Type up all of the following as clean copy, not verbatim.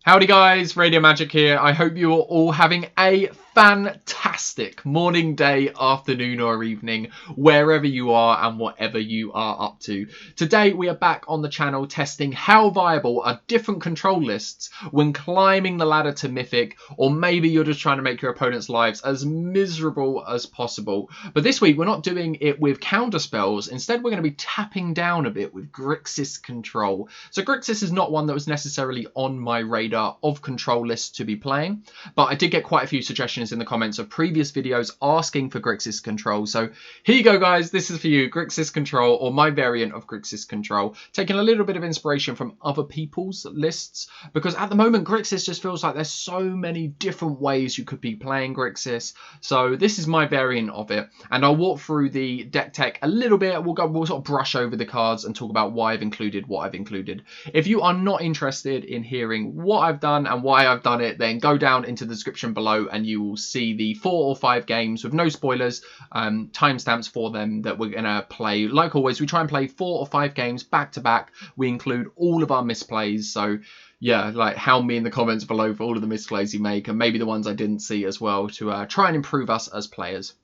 Howdy guys, Radio Magic here. I hope you are all having a fantastic morning, day, afternoon or evening, wherever you are and whatever you are up to. Today we are back on the channel testing how viable are different control lists when climbing the ladder to Mythic, or maybe you're just trying to make your opponent's lives as miserable as possible. But this week we're not doing it with counter spells, instead we're going to be tapping down a bit with Grixis Control. So Grixis is not one that was necessarily on my radar of control lists to be playing, but I did get quite a few suggestions in the comments of previous videos asking for Grixis Control. So here you go guys, this is for you, Grixis Control, or my variant of Grixis Control, taking a little bit of inspiration from other people's lists, because at the moment Grixis just feels like there's so many different ways you could be playing Grixis. So this is my variant of it, and I'll walk through the deck tech a little bit. We'll sort of brush over the cards and talk about why I've included what I've included. If you are not interested in hearing what I've done and why I've done it, then go down into the description below and you will see the 4 or 5 games with no spoilers, timestamps for them that we're going to play. Like always, we try and play 4 or 5 games back to back. We include all of our misplays, so yeah, like hound me in the comments below for all of the misplays you make, and maybe the ones I didn't see as well, to try and improve us as players.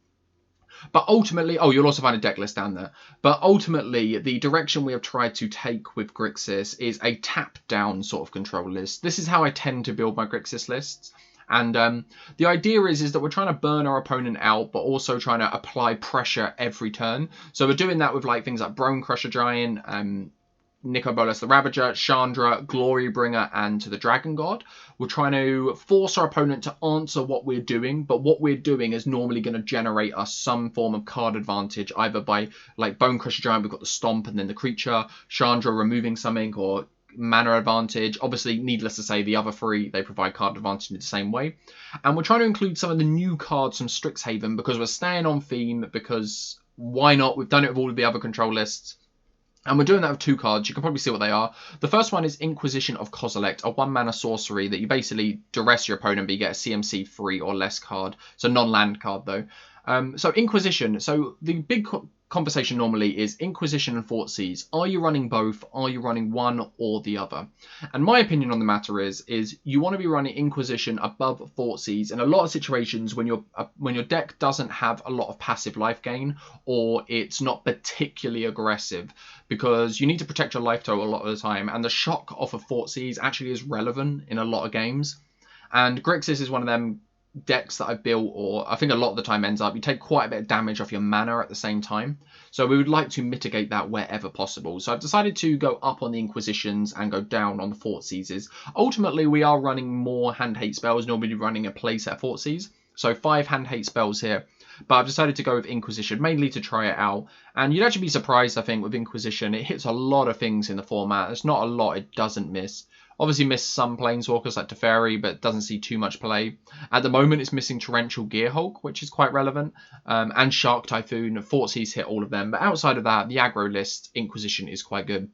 But ultimately, oh, you'll also find a deck list down there. But ultimately, the direction we have tried to take with Grixis is a tap-down sort of control list. This is how I tend to build my Grixis lists. And the idea is that we're trying to burn our opponent out, but also trying to apply pressure every turn. So we're doing that with like things like Bone Crusher Giant, Nico Bolas the Ravager, Chandra, Glorybringer, and to the Dragon God. We're trying to force our opponent to answer what we're doing, but what we're doing is normally going to generate us some form of card advantage, either by, like Bone Crusher Giant, we've got the Stomp and then the creature, Chandra removing something, or mana advantage. Obviously, needless to say, the other 3, they provide card advantage in the same way. And we're trying to include some of the new cards from Strixhaven because we're staying on theme, because why not? We've done it with all of the other control lists. And we're doing that with 2 cards. You can probably see what they are. The first one is Inquisition of Kozilek, a 1-mana sorcery that you basically duress your opponent, but you get a CMC 3 or less card. It's a non-land card, though. So Inquisition. So the big conversation normally is Inquisition and Four.Vs. Are you running both? Are you running one or the other? And my opinion on the matter is you want to be running Inquisition above Four.Vs in a lot of situations when your deck doesn't have a lot of passive life gain, or it's not particularly aggressive, because you need to protect your life total a lot of the time, and the shock off of Four.Vs actually is relevant in a lot of games. And Grixis is one of them decks that I've built, or I think a lot of the time ends up, you take quite a bit of damage off your mana at the same time. So we would like to mitigate that wherever possible. So I've decided to go up on the Inquisitions and go down on the Four.Vs. Ultimately, we are running more hand-hate spells, normally running a playset of Four.Vs. So 5 hand-hate spells here. But I've decided to go with Inquisition, mainly to try it out. And you'd actually be surprised, I think, with Inquisition. It hits a lot of things in the format. There's not a lot it doesn't miss. Obviously missed some Planeswalkers like Teferi, but doesn't see too much play. At the moment, it's missing Torrential Gearhulk, which is quite relevant, and Shark Typhoon. Four.Vs hit all of them, but outside of that, the aggro list, Inquisition is quite good.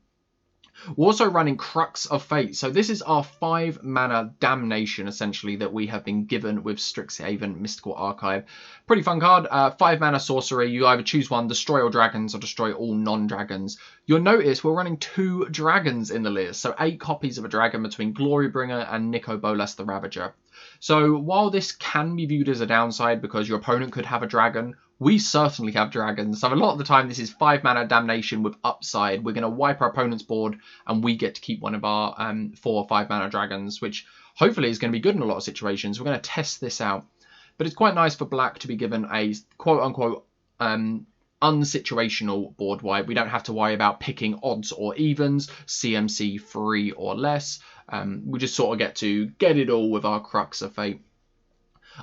We're also running Crux of Fate. So this is our 5-mana damnation, essentially, that we have been given with Strixhaven Mystical Archive. Pretty fun card. 5-mana sorcery. You either choose one, destroy all dragons, or destroy all non-dragons. You'll notice we're running 2 dragons in the list. So 8 copies of a dragon between Glorybringer and Nico Bolas the Ravager. So while this can be viewed as a downside because your opponent could have a dragon, we certainly have dragons. So a lot of the time this is 5-mana damnation with upside. We're going to wipe our opponent's board and we get to keep one of our 4 or 5-mana dragons, which hopefully is going to be good in a lot of situations. We're going to test this out. But it's quite nice for black to be given a quote-unquote unsituational board wipe. We don't have to worry about picking odds or evens, CMC 3 or less. We just sort of get to get it all with our Crux of Fate.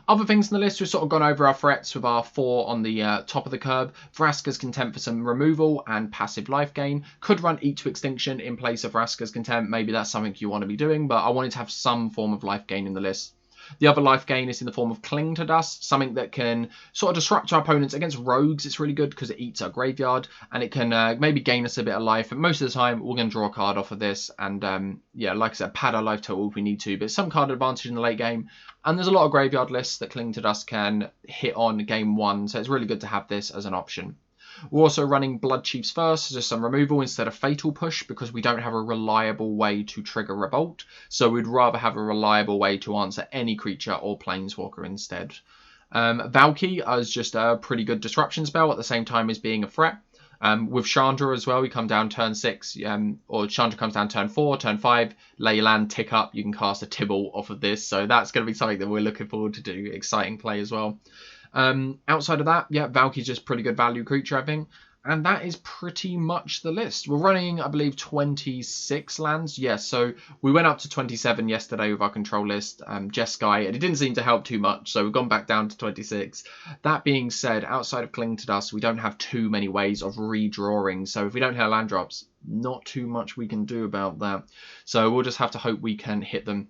Other things in the list, we've sort of gone over our threats with our 4 on the top of the curb. Vraska's Contempt for some removal and passive life gain. Could run Eat to Extinction in place of Vraska's Contempt. Maybe that's something you want to be doing, but I wanted to have some form of life gain in the list. The other life gain is in the form of Cling to Dust, something that can sort of disrupt our opponents. Against rogues, it's really good because it eats our graveyard, and it can maybe gain us a bit of life. And most of the time, we're going to draw a card off of this, and yeah, like I said, pad our life total if we need to, but some card advantage in the late game. And there's a lot of graveyard lists that Cling to Dust can hit on game 1, so it's really good to have this as an option. We're also running Blood Chiefs first, just some removal instead of Fatal Push, because we don't have a reliable way to trigger Revolt. So we'd rather have a reliable way to answer any creature or Planeswalker instead. Valky is just a pretty good disruption spell at the same time as being a threat. With Chandra as well, we come down turn 6, or Chandra comes down turn 4, turn 5, lay your land, tick up, you can cast a Tibble off of this, so that's going to be something that we're looking forward to do, exciting play as well. Outside of that, yeah, Valky's just pretty good value creature, I think. And that is pretty much the list. We're running, I believe, 26 lands. Yes, so we went up to 27 yesterday with our control list, Jeskai, and it didn't seem to help too much, so we've gone back down to 26. That being said, outside of Cling to Dust, we don't have too many ways of redrawing, so if we don't hit land drops, not too much we can do about that. So we'll just have to hope we can hit them.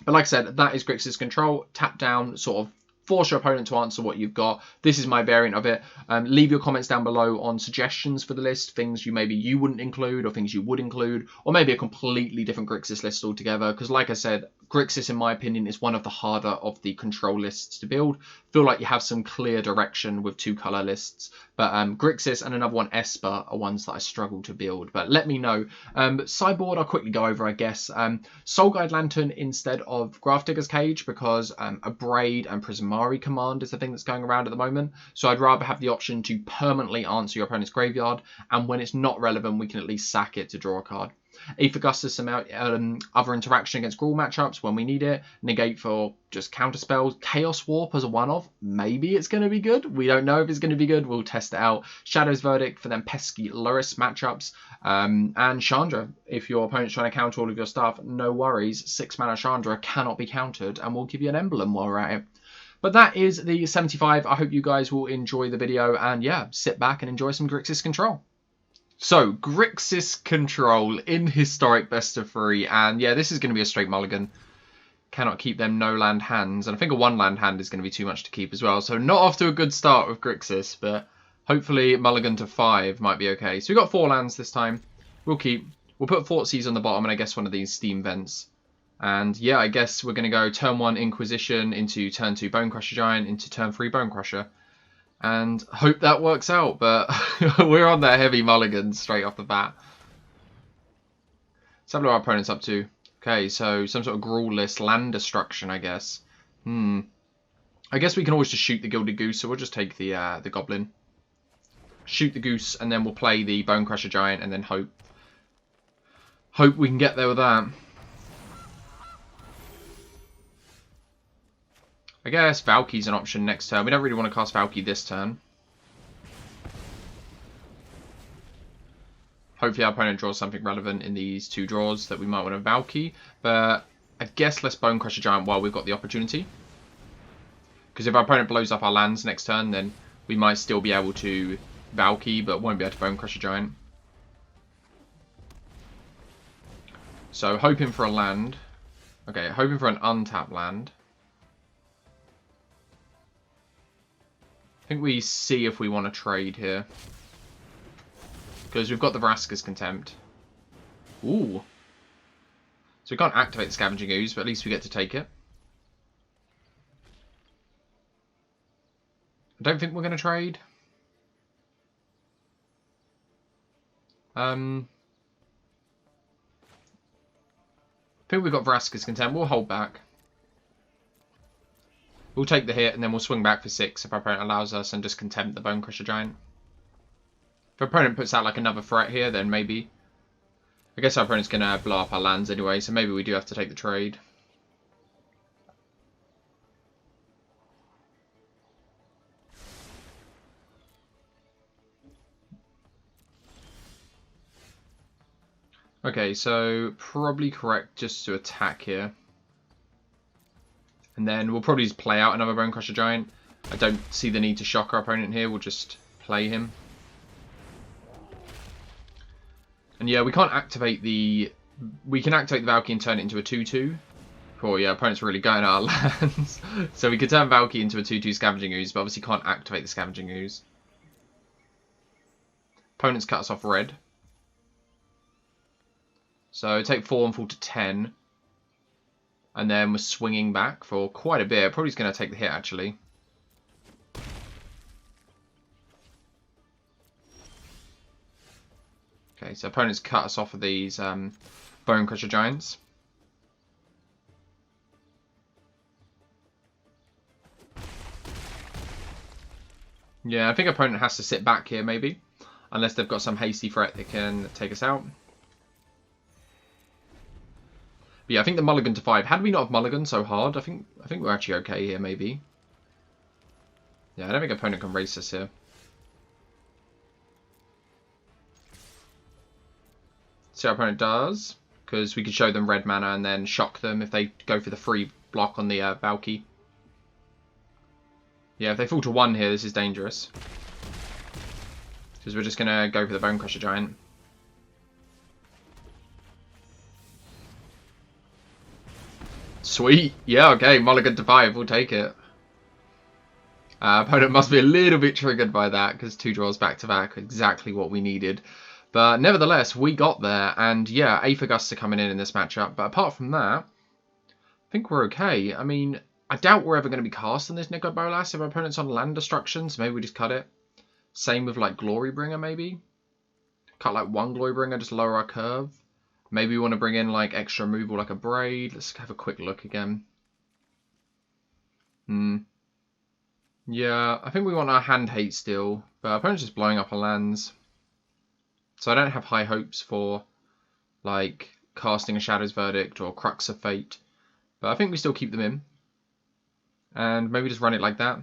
But like I said, that is Grixis Control. Tap down, sort of force your opponent to answer what you've got. This is my variant of it. Leave your comments down below on suggestions for the list, things you wouldn't include or things you would include, or maybe a completely different Grixis list altogether, because like I said, Grixis in my opinion is one of the harder of the control lists to build. Feel like you have some clear direction with 2 color lists, but Grixis and another one, Esper, are ones that I struggle to build, but let me know. Sideboard I'll quickly go over, I guess. Soul Guide Lantern instead of Grafdigger's Cage, because Abrade and Prismari command is the thing that's going around at the moment, so I'd rather have the option to permanently answer your opponent's graveyard, and when it's not relevant we can at least sack it to draw a card. Aethergustus, some other interaction against Gruul matchups when we need it. Negate for just counter spells. Chaos Warp as a one-off. Maybe it's going to be good. We don't know if it's going to be good. We'll test it out. Shadow's Verdict for them pesky Luris matchups. And Chandra. If your opponent's trying to counter all of your stuff, no worries. 6-mana Chandra cannot be countered, and we'll give you an emblem while we're at it. But that is the 75. I hope you guys will enjoy the video, and yeah, sit back and enjoy some Grixis Control. So, Grixis Control in Historic Best of 3, and yeah, this is going to be a straight mulligan. Cannot keep them no-land hands, and I think a 1-land hand is going to be too much to keep as well, so not off to a good start with Grixis, but hopefully mulligan to 5 might be okay. So we've got 4 lands this time. We'll put Thoughtseize on the bottom, and I guess one of these Steam Vents. And yeah, I guess we're going to go turn 1 Inquisition into turn 2 Bonecrusher Giant into turn 3 Bonecrusher. And hope that works out, but we're on that heavy mulligan straight off the bat. Let's have a look at our opponent's up to. Okay, so some sort of Gruul list, land destruction, I guess. I guess we can always just shoot the Gilded Goose, so we'll just take the Goblin. Shoot the Goose, and then we'll play the Bonecrusher Giant, and then hope we can get there with that. I guess Valky's an option next turn. We don't really want to cast Valky this turn. Hopefully our opponent draws something relevant in these 2 draws that we might want to Valky. But I guess let's Bonecrusher Giant while we've got the opportunity. Because if our opponent blows up our lands next turn, then we might still be able to Valky, but won't be able to Bonecrusher Giant. So hoping for a land. Okay, hoping for an untapped land. I think we see if we want to trade here. Because we've got the Vraska's Contempt. Ooh. So we can't activate the Scavenging Ooze, but at least we get to take it. I don't think we're going to trade. I think we've got Vraska's Contempt. We'll hold back. We'll take the hit, and then we'll swing back for 6 if our opponent allows us, and just contempt the Bonecrusher Giant. If our opponent puts out like another threat here, then maybe. I guess our opponent's going to blow up our lands anyway, so maybe we do have to take the trade. Okay, so probably correct just to attack here. And then we'll probably just play out another Bonecrusher Giant. I don't see the need to shock our opponent here. We'll just play him. And yeah, we can't activate the... We can activate the Valky and turn it into a 2-2. Oh yeah, opponent's really going out of lands. So we could turn Valky into a 2-2 Scavenging Ooze, but obviously can't activate the Scavenging Ooze. Opponent's cut us off red. So take 4 and fall to 10. And then we're swinging back for quite a bit. Probably going to take the hit, actually. Okay, so opponents cut us off of these Bone Crusher Giants. Yeah, I think opponent has to sit back here, maybe. Unless they've got some hasty threat that can take us out. But yeah, I think the mulligan to 5. Had we not have mulligan so hard, I think we're actually okay here, maybe. Yeah, I don't think opponent can race us here. See what opponent does. Because we could show them red mana and then shock them if they go for the free block on the Valky. Yeah, if they fall to 1 here, this is dangerous. Because we're just going to go for the Bone Crusher Giant. Sweet. Yeah, okay. Mulligan to 5. We'll take it. Opponent must be a little bit triggered by that because 2 draws back to back. Exactly what we needed. But nevertheless, we got there. And yeah, Aethergusts are coming in this matchup. But apart from that, I think we're okay. I mean, I doubt we're ever going to be casting this Nicol Bolas if our opponent's on land destruction. So maybe we just cut it. Same with like Glorybringer maybe. Cut like 1 Glorybringer, just lower our curve. Maybe we want to bring in like extra removal like a Braid. Let's have a quick look again. Yeah, I think we want our hand hate still. But our opponent's just blowing up our lands. So I don't have high hopes for like casting a Shadow's Verdict or Crux of Fate. But I think we still keep them in. And maybe just run it like that.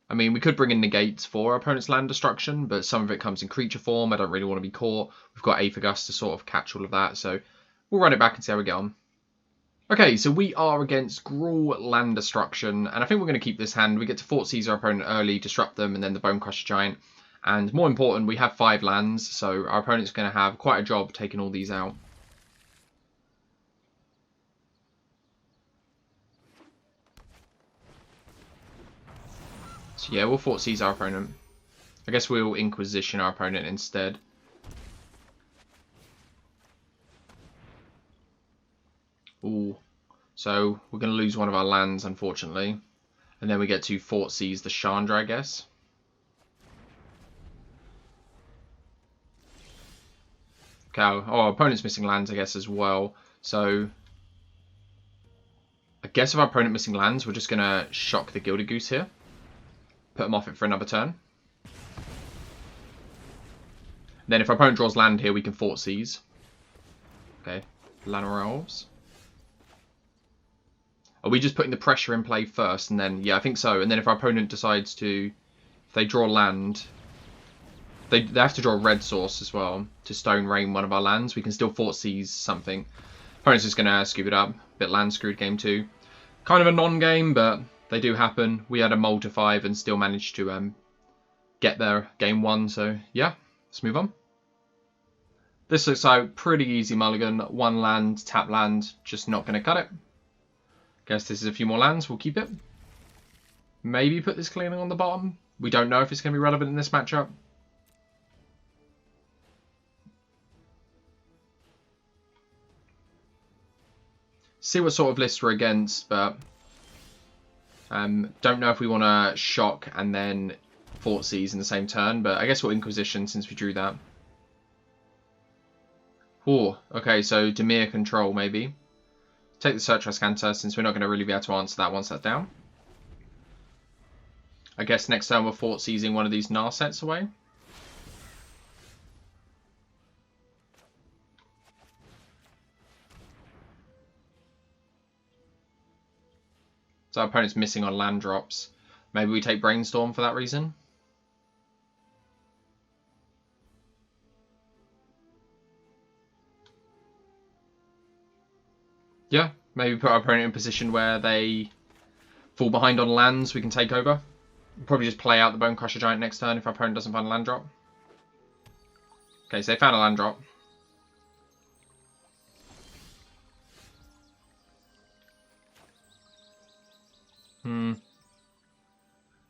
I mean, we could bring in negates for our opponent's land destruction, but some of it comes in creature form. I don't really want to be caught. We've got Aethergust to sort of catch all of that, so we'll run it back and see how we get on. Okay, so we are against Gruul land destruction, and I think we're going to keep this hand. We get to Four.Vs our opponent early, disrupt them, and then the Bone Crusher Giant. And more important, we have 5 lands, so our opponent's going to have quite a job taking all these out. So yeah, we'll Four.Vs our opponent. I guess we'll Inquisition our opponent instead. Ooh. So we're going to lose one of our lands, unfortunately. And then we get to Four.Vs the Chandra, I guess. Okay, oh, our opponent's missing lands, I guess, as well. So I guess if our opponent missing lands, we're just going to shock the Gilded Goose here. Put them off it for another turn. Then if our opponent draws land here, we can Four.Vs. Okay, Llanowar Elves. Are we just putting the pressure in play first? And then, yeah, I think so. And then if our opponent decides to, if they draw land, they have to draw a red source as well to Stone Rain one of our lands. We can still Four.Vs something. Opponent's just going to scoop it up. Bit land screwed game 2. Kind of a non-game, but they do happen. We had a mull to 5 and still managed to get there game 1. So, yeah, let's move on. This looks like pretty easy mulligan. 1 land, tap land, just not going to cut it. Guess this is a few more lands. We'll keep it. Maybe put this clearing on the bottom. We don't know if it's going to be relevant in this matchup. See what sort of list we're against, but don't know if we want to shock and then Four.Vs in the same turn, but I guess we'll Inquisition since we drew that. Oh, okay, so Dimir Control maybe. Take the Search Rascanter since we're not going to really be able to answer that once that's down. I guess next turn we're Four.Vsing one of these Narsets away. So our opponent's missing on land drops. Maybe we take Brainstorm for that reason. Yeah, maybe put our opponent in a position where they fall behind on lands we can take over. Probably just play out the Bone Crusher Giant next turn if our opponent doesn't find a land drop. Okay, so they found a land drop.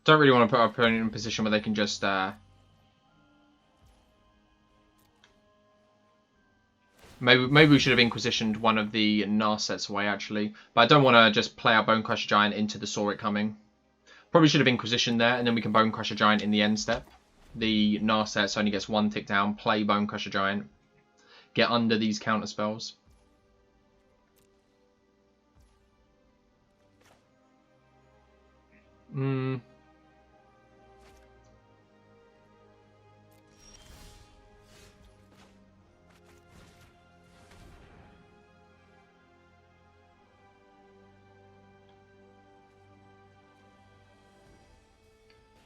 Don't really want to put our opponent in a position where they can just maybe we should have Inquisitioned one of the Narsets away actually. But I don't want to just play our Bone Crusher Giant into the Saw It coming. Probably should have Inquisitioned there and then we can Bone Crusher Giant in the end step. the Narset, so only gets 1 tick down, play Bonecrusher Giant, get under these counter spells.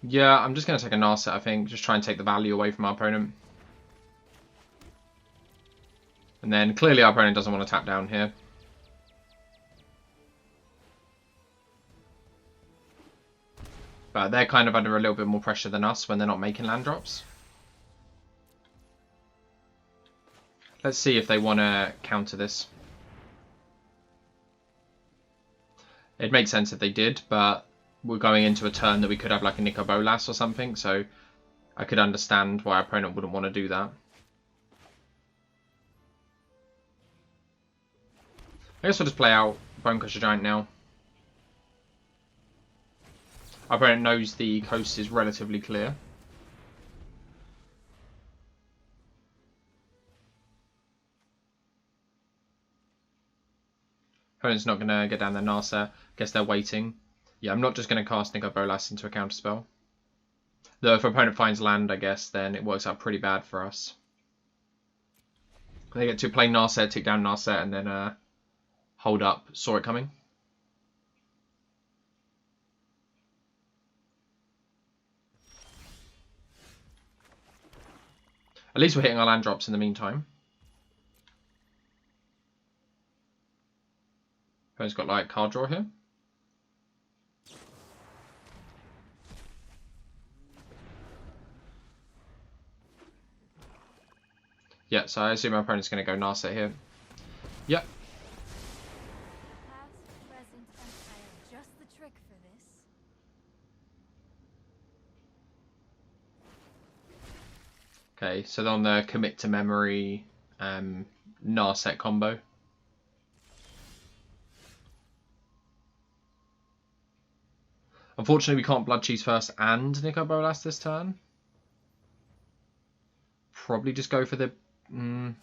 Yeah, I'm just going to take a Narset, I think. Just try and take the value away from our opponent. And then clearly our opponent doesn't want to tap down here. But they're kind of under a little bit more pressure than us when they're not making land drops. Let's see if they want to counter this. It'd make sense if they did, but we're going into a turn that we could have like a Nico Bolas or something, so I could understand why our opponent wouldn't want to do that. I guess we'll just play out Bonecrusher Giant now. Our opponent knows the coast is relatively clear. Opponent's not going to get down their Narset. Guess they're waiting. Yeah, I'm not just going to cast Nico Bolas into a counterspell. Though if our opponent finds land, I guess, then it works out pretty bad for us. They get to play Narset, tick down Narset, and then hold up. Saw it coming. At least we're hitting our land drops in the meantime. Opponent's got like card draw here. Yeah, so I assume my opponent's going to go Narset here. Yep. Past, present, and I have just the trick for this. Okay, so they're on the commit to memory Narset combo. Unfortunately, we can't Blood Cheese first and Nico Bolas this turn. Probably just go for the... I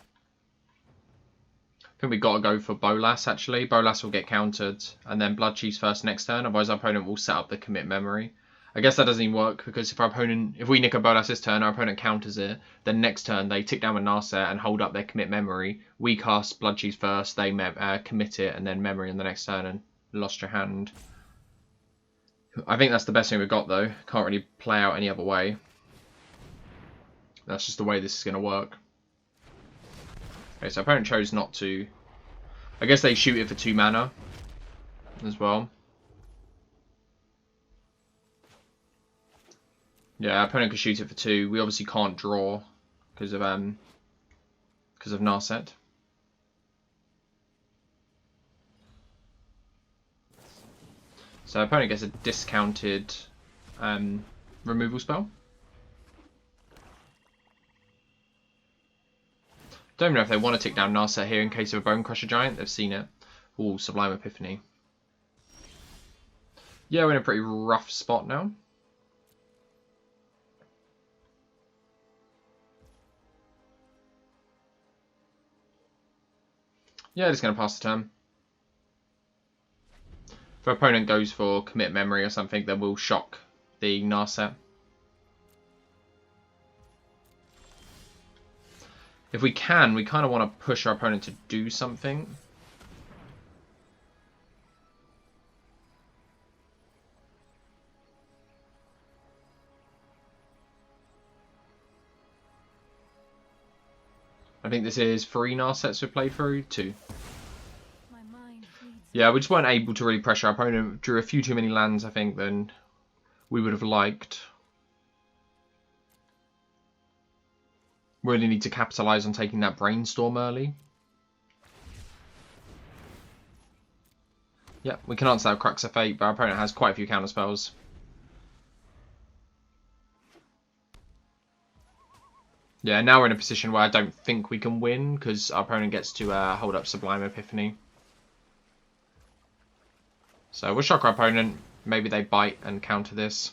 think we got to go for Bolas, actually. Bolas will get countered, and then Blood Cheese first next turn. Otherwise, our opponent will set up the commit memory. I guess that doesn't even work, because if we Nico Bolas this turn, our opponent counters it. Then next turn, they tick down with Narset and hold up their commit memory. We cast Blood Cheese first, they commit it, and then memory on the next turn, and lost your hand. I think that's the best thing we've got, though. Can't really play out any other way. That's just the way this is going to work. Okay, so opponent chose not to. I guess they shoot it for 2 mana as well. Yeah, opponent could shoot it for 2. We obviously can't draw because of Narset. So opponent gets a discounted removal spell. Don't even know if they want to tick down Narset here in case of a Bonecrusher Giant. They've seen it. Ooh, Sublime Epiphany. Yeah, we're in a pretty rough spot now. Yeah, just going to pass the turn. If our opponent goes for commit memory or something, then we'll shock the Narset. If we can, we kind of want to push our opponent to do something. I think this is 3 Narsets we've played through. 2. Yeah, we just weren't able to really pressure our opponent. Drew a few too many lands, I think, than we would have liked. Really need to capitalise on taking that Brainstorm early. Yep, we can answer that Crux of Fate, but our opponent has quite a few counterspells. Yeah, now we're in a position where I don't think we can win, because our opponent gets to hold up Sublime Epiphany. So we'll shock our opponent. Maybe they bite and counter this.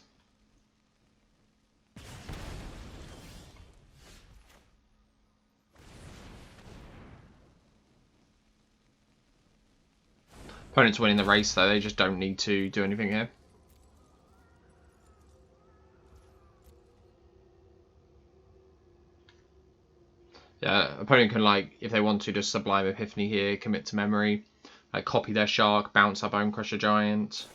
Opponent's winning the race though, they just don't need to do anything here. Yeah, opponent can, like, if they want to, just Sublime Epiphany here, commit to memory, like copy their Shark, bounce up Bone Crusher Giant.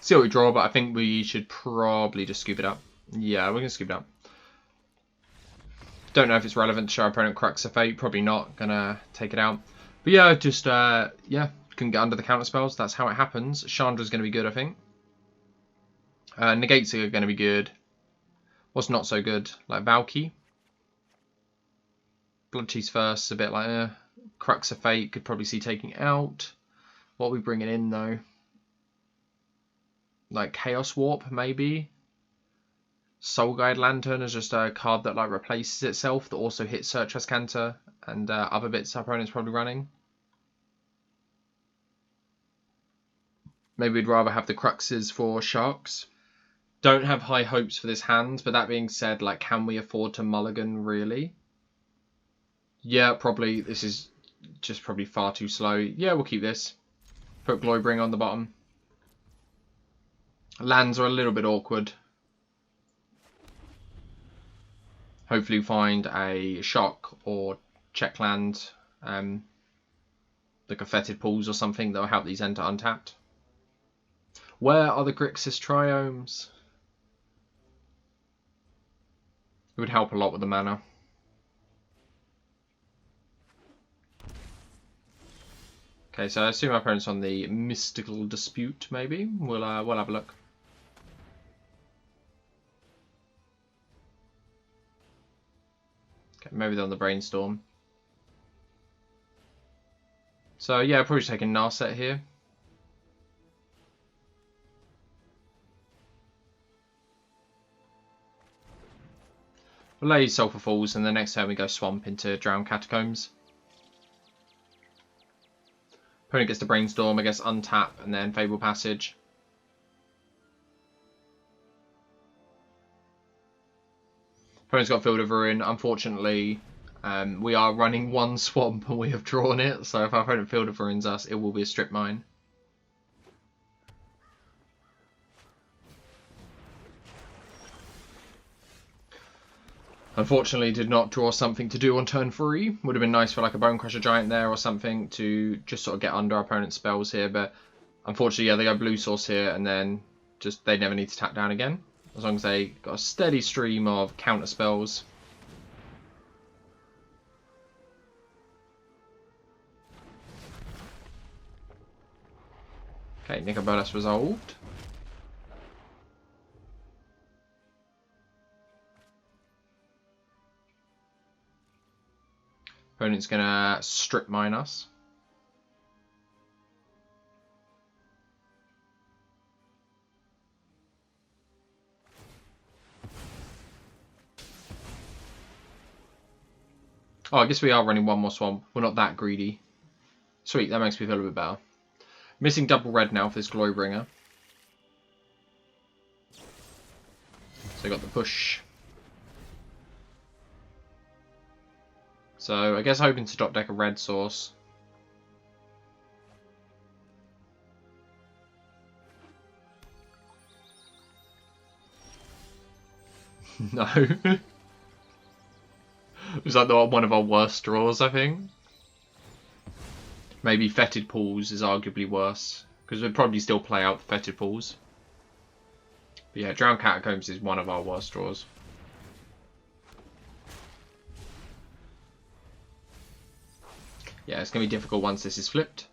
See what we draw, but I think we should probably just scoop it up. Yeah, we're going to scoop it up. Don't know if it's relevant to show our opponent Crux of Fate. Probably not. Gonna take it out. But yeah, just, yeah, can get under the counter spells. That's how it happens. Chandra's going to be good, I think. Negates are going to be good. What's not so good? Like Valky. Blood Cheese first, a bit like Crux of Fate. Could probably see taking out. What are we bringing in, though? Like Chaos Warp, maybe. Soul Guide Lantern is just a card that, like, replaces itself, that also hits Search Canter and other bits our opponent's probably running. Maybe we'd rather have the Cruxes for Sharks. Don't have high hopes for this hand, but that being said, like, can we afford to mulligan, really? Yeah, probably. This is just probably far too slow. Yeah, we'll keep this. Put Glorybringer on the bottom. Lands are a little bit awkward. Hopefully find a Shock or check land, like a Fetid Pools or something that will help these enter untapped. Where are the Grixis Triomes? It would help a lot with the mana. Okay, so I assume my opponent's on the Mystical Dispute, maybe. We'll have a look. Okay, maybe they're on the Brainstorm. So yeah, probably just taking Narset here. We'll lay Sulphur Falls, and the next turn we go Swamp into Drowned Catacombs. Opponent gets the Brainstorm, I guess untap, and then Fable Passage. Opponent's got Field of Ruin. Unfortunately, we are running one Swamp and we have drawn it, so if our opponent Field of Ruins us, it will be a Strip Mine. Unfortunately, did not draw something to do on turn 3. Would have been nice for like a Bone Crusher Giant there or something to just sort of get under our opponent's spells here. But unfortunately, yeah, they go Blue Source here and then just they never need to tap down again. As long as they got a steady stream of counter spells. Okay, Nicobolus resolved. Opponent's gonna Strip Mine us. Oh, I guess we are running one more Swamp. We're not that greedy. Sweet, that makes me feel a bit better. Missing double red now for this Glorybringer. So I got the push. So I guess hoping to drop deck a red source. No. It was like one of our worst draws, I think. Maybe Fetid Pools is arguably worse, because we'd probably still play out Fetid Pools. But yeah, Drowned Catacombs is one of our worst draws. Yeah, it's going to be difficult once this is flipped.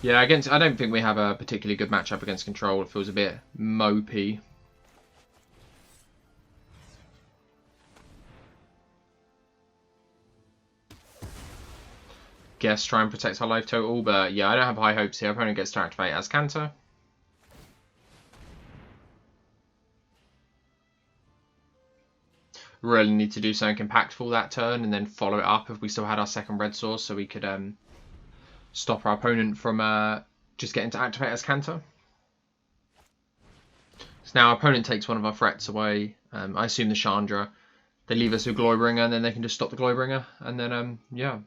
Yeah, I don't think we have a particularly good matchup against Control. It feels a bit mopey. Guess try and protect our life total, but yeah, I don't have high hopes here. Opponent gets to activate as Canter. Really need to do something impactful that turn and then follow it up if we still had our second red source, so we could stop our opponent from just getting to activate as counter. So now our opponent takes one of our threats away. I assume the Chandra. They leave us with Glorybringer, and then they can just stop the Glorybringer. And then, yeah,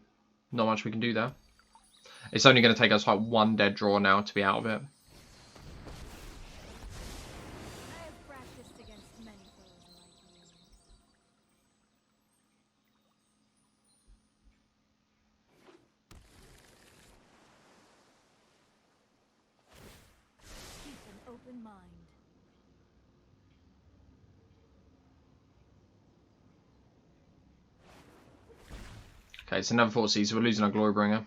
not much we can do there. It's only going to take us like one dead draw now to be out of it. I have practiced against many foes like you. Keep an open mind. Okay, it's another 4-C, so we're losing our Glorybringer.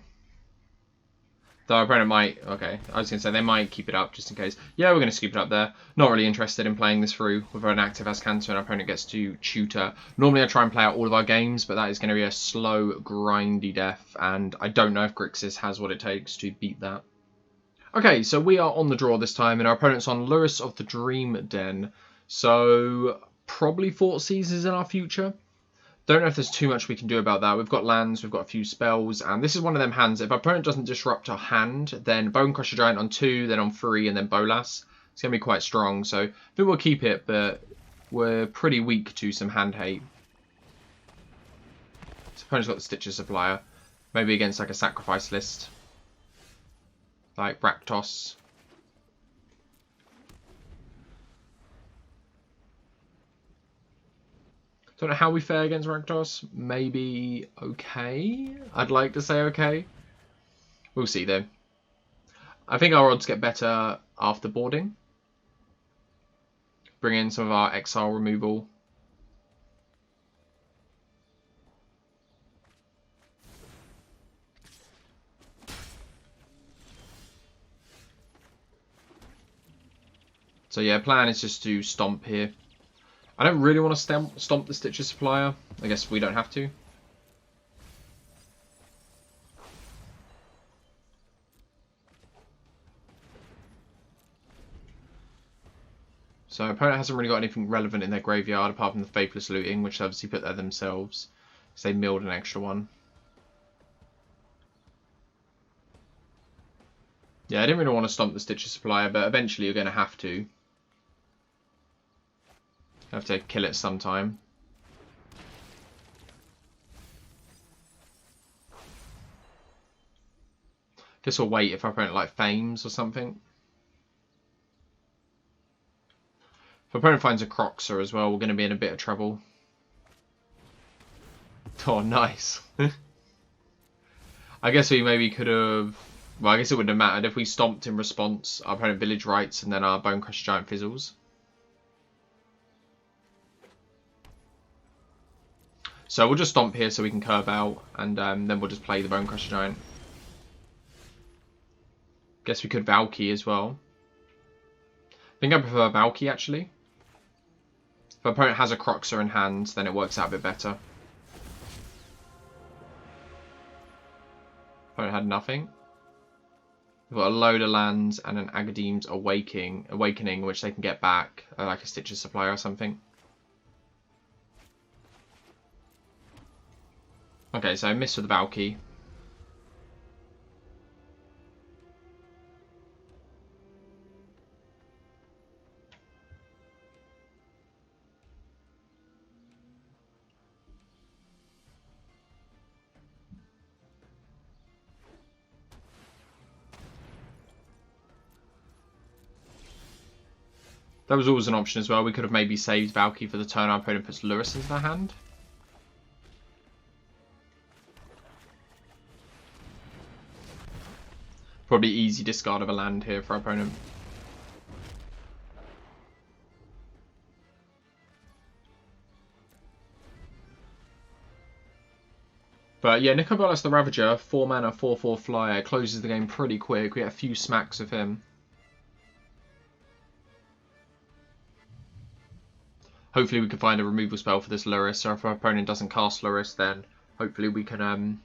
Though our opponent might... Okay, I was going to say they might keep it up just in case. Yeah, we're going to scoop it up there. Not really interested in playing this through with an active as Cancer and our opponent gets to tutor. Normally I try and play out all of our games, but that is going to be a slow, grindy death. And I don't know if Grixis has what it takes to beat that. Okay, so we are on the draw this time, and our opponent's on Lurrus of the Dream Den. So probably 4-Cs is in our future. Don't know if there's too much we can do about that. We've got lands, we've got a few spells, and this is one of them hands. If our opponent doesn't disrupt our hand, then Bone Crusher Giant on 2, then on 3, and then Bolas. It's going to be quite strong, so I think we'll keep it, but we're pretty weak to some hand hate. So opponent's got the Stitcher Supplier. Maybe against like a sacrifice list. Like Rakdos. Don't know how we fare against Rakdos. Maybe okay. I'd like to say okay. We'll see though. I think our odds get better after boarding. Bring in some of our exile removal. So yeah, plan is just to stomp here. I don't really want to stomp the Stitcher Supplier. I guess we don't have to. So opponent hasn't really got anything relevant in their graveyard apart from the Faithless Looting, which they obviously put there themselves. So they milled an extra one. Yeah, I didn't really want to stomp the Stitcher Supplier, but eventually you're going to have to. Have to kill it sometime. Guess we'll wait if our opponent like Fames or something. If our opponent finds a Croxer as well, we're going to be in a bit of trouble. Oh, nice. I guess we maybe could have... Well, I guess it wouldn't have mattered if we stomped in response. Our opponent Village Rights and then our Bone Crusher Giant fizzles. So we'll just stomp here so we can curve out, and then we'll just play the Bone Crusher Giant. Guess we could Valky as well. I think I prefer Valky actually. If our opponent has a Croxer in hand, then it works out a bit better. Opponent had nothing. We've got a load of lands and an Agadim's Awakening, which they can get back, like a Stitcher Supplier or something. Okay, so I missed with the Valky. That was always an option as well. We could have maybe saved Valky for the turn our opponent puts Lurrus into their hand. Probably easy discard of a land here for our opponent. But yeah, Nicobolas the Ravager, 4 mana, 4/4 flyer, closes the game pretty quick. We get a few smacks of him. Hopefully we can find a removal spell for this Lurrus, so if our opponent doesn't cast Lurrus, then hopefully we can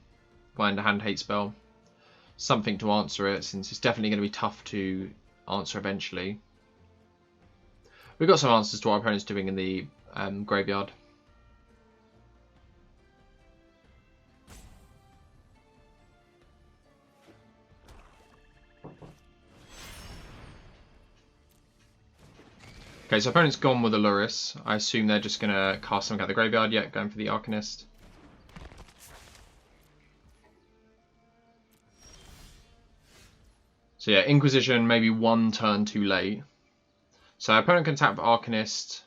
find a hand hate spell. Something to answer it, since it's definitely going to be tough to answer eventually. We've got some answers to what our opponent's doing in the graveyard. Okay, so opponent's gone with a Lurrus. I assume they're just going to cast something out the graveyard. Yeah, going for the Arcanist. So yeah, Inquisition maybe one turn too late. So opponent can tap Arcanist.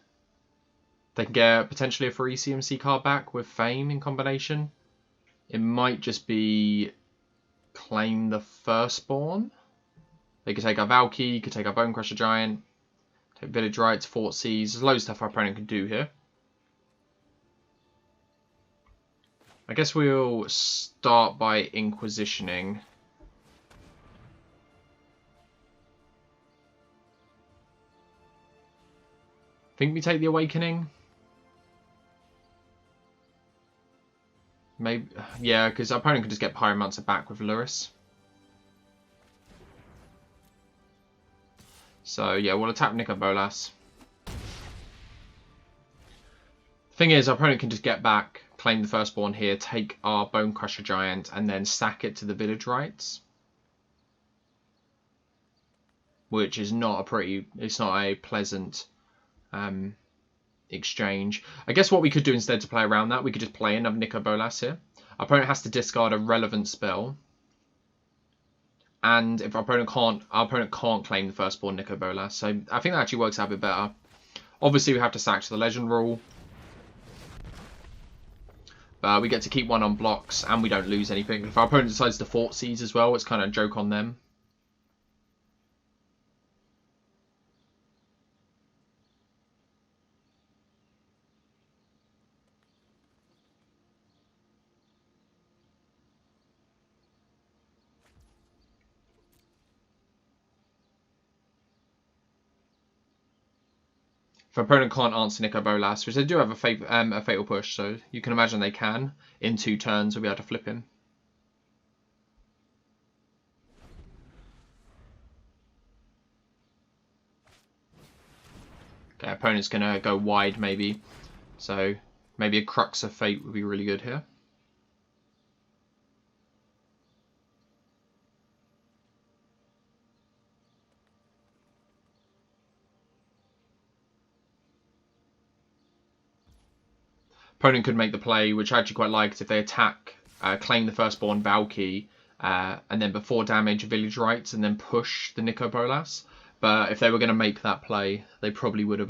They can get potentially a free CMC card back with Fame in combination. It might just be claim the Firstborn. They could take our Valky, could take our Bonecrusher Giant, take Village Rites, Four.Vs. There's loads of stuff our opponent can do here. I guess we'll start by Inquisitioning. Think we take the Awakening? Maybe, yeah, because our opponent can just get Pyromancer back with Lurrus. So yeah, we'll attack Nicol Bolas. Thing is, our opponent can just get back, claim the Firstborn here, take our Bonecrusher Giant, and then stack it to the Village Rites. Which is not a pretty, it's not a pleasant exchange. I guess what we could do instead to play around that, we could just play another Nicol Bolas here. Our opponent has to discard a relevant spell. And if our opponent can't claim the Firstborn Nicol Bolas. So I think that actually works out a bit better. Obviously we have to sack to the Legend Rule. But we get to keep one on blocks and we don't lose anything. If our opponent decides to Four.Vs as well, it's kind of a joke on them. If our opponent can't answer Nicol Bolas, which they do have a Fatal Push, so you can imagine they can, in 2 turns we'll be able to flip him. Okay, opponent's going to go wide maybe, so maybe a Crux of Fate would be really good here. Opponent could make the play, which I actually quite liked, if they attack, claim the Firstborn Valky, and then before damage Village Rites, and then push the Nicol Bolas. But if they were going to make that play, they probably would have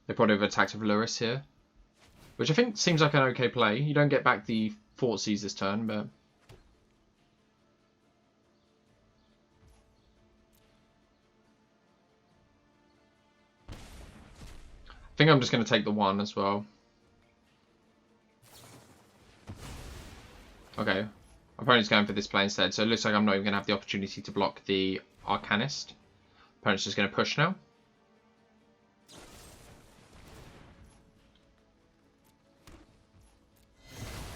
attacked with Lurrus here, which I think seems like an okay play. You don't get back the Four.Vs this turn, but I think I'm just going to take the 1 as well. Okay, opponent's going for this play instead, so it looks like I'm not even going to have the opportunity to block the Arcanist. Opponent's just going to push now.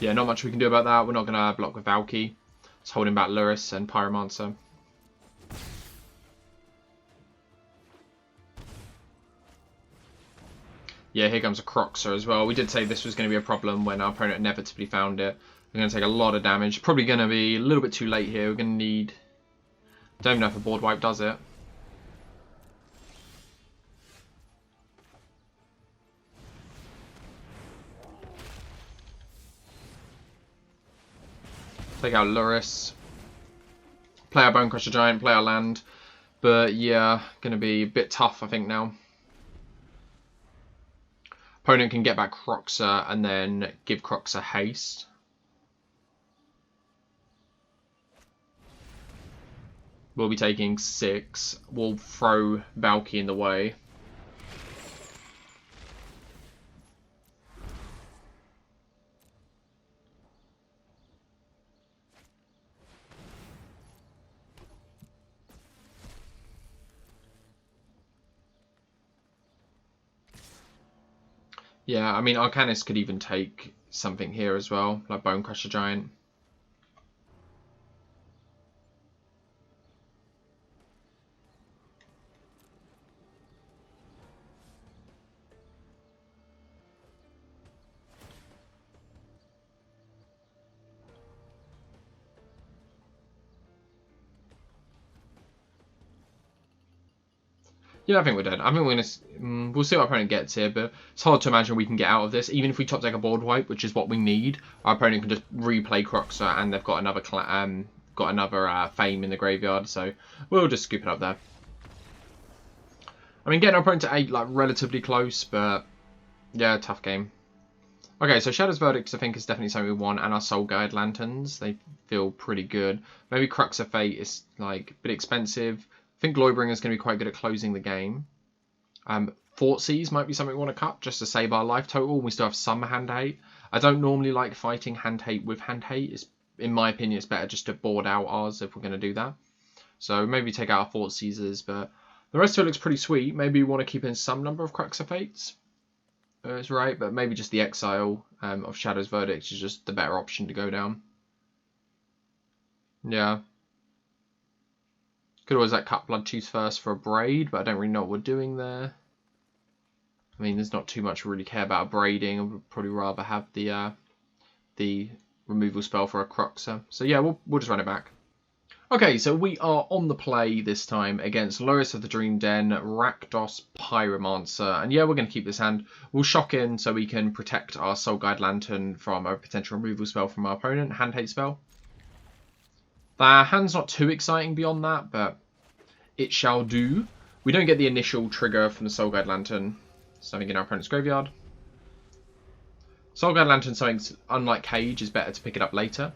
Yeah, not much we can do about that. We're not going to block with Valky. It's holding back Lurrus and Pyromancer. Yeah, here comes a Croxer as well. We did say this was going to be a problem when our opponent inevitably found it. We're going to take a lot of damage. Probably going to be a little bit too late here. We're going to need... Don't even know if a board wipe does it. Take out Lurrus. Play our Bonecrusher Giant, play our land. But yeah, going to be a bit tough I think now. Opponent can get back Croxer and then give Croxer haste. We'll be taking 6. We'll throw Valky in the way. Yeah, I mean, Arcanist could even take something here as well, like Bonecrusher Giant. Yeah, I think we're dead. I think we're gonna. We'll see what our opponent gets here, but it's hard to imagine we can get out of this. Even if we top deck a board wipe, which is what we need, our opponent can just replay Croxer, and they've got another Fame in the graveyard. So we'll just scoop it up there. I mean, getting our opponent to 8 like relatively close, but yeah, tough game. Okay, so Shadow's Verdicts I think is definitely something we want, and our Soul Guide Lanterns, they feel pretty good. Maybe Crux of Fate is like a bit expensive. I think Glorybringer is going to be quite good at closing the game. Four.Vs might be something we want to cut just to save our life total. We still have some hand hate. I don't normally like fighting hand hate with hand hate. In my opinion, it's better just to board out ours if we're going to do that. So maybe take out our Four.Vs, but the rest of it looks pretty sweet. Maybe we want to keep in some number of Crux of Fates. That's right, but maybe just the Exile of Shadow's Verdict is just the better option to go down. Yeah. Could always like cut Blood Chiefs first for a Braid, but I don't really know what we're doing there. I mean, there's not too much we really care about braiding. I would probably rather have the removal spell for a Croxer. So yeah, we'll just run it back. Okay, so we are on the play this time against Loris of the Dream Den, Rakdos, Pyromancer. And yeah, we're going to keep this hand. We'll shock in so we can protect our Soul Guide Lantern from a potential removal spell from our opponent, hand hate spell. The hand's not too exciting beyond that, but it shall do. We don't get the initial trigger from the Soul Guide Lantern. Something in our opponent's graveyard. Soul Guide Lantern, something unlike Cage, is better to pick it up later.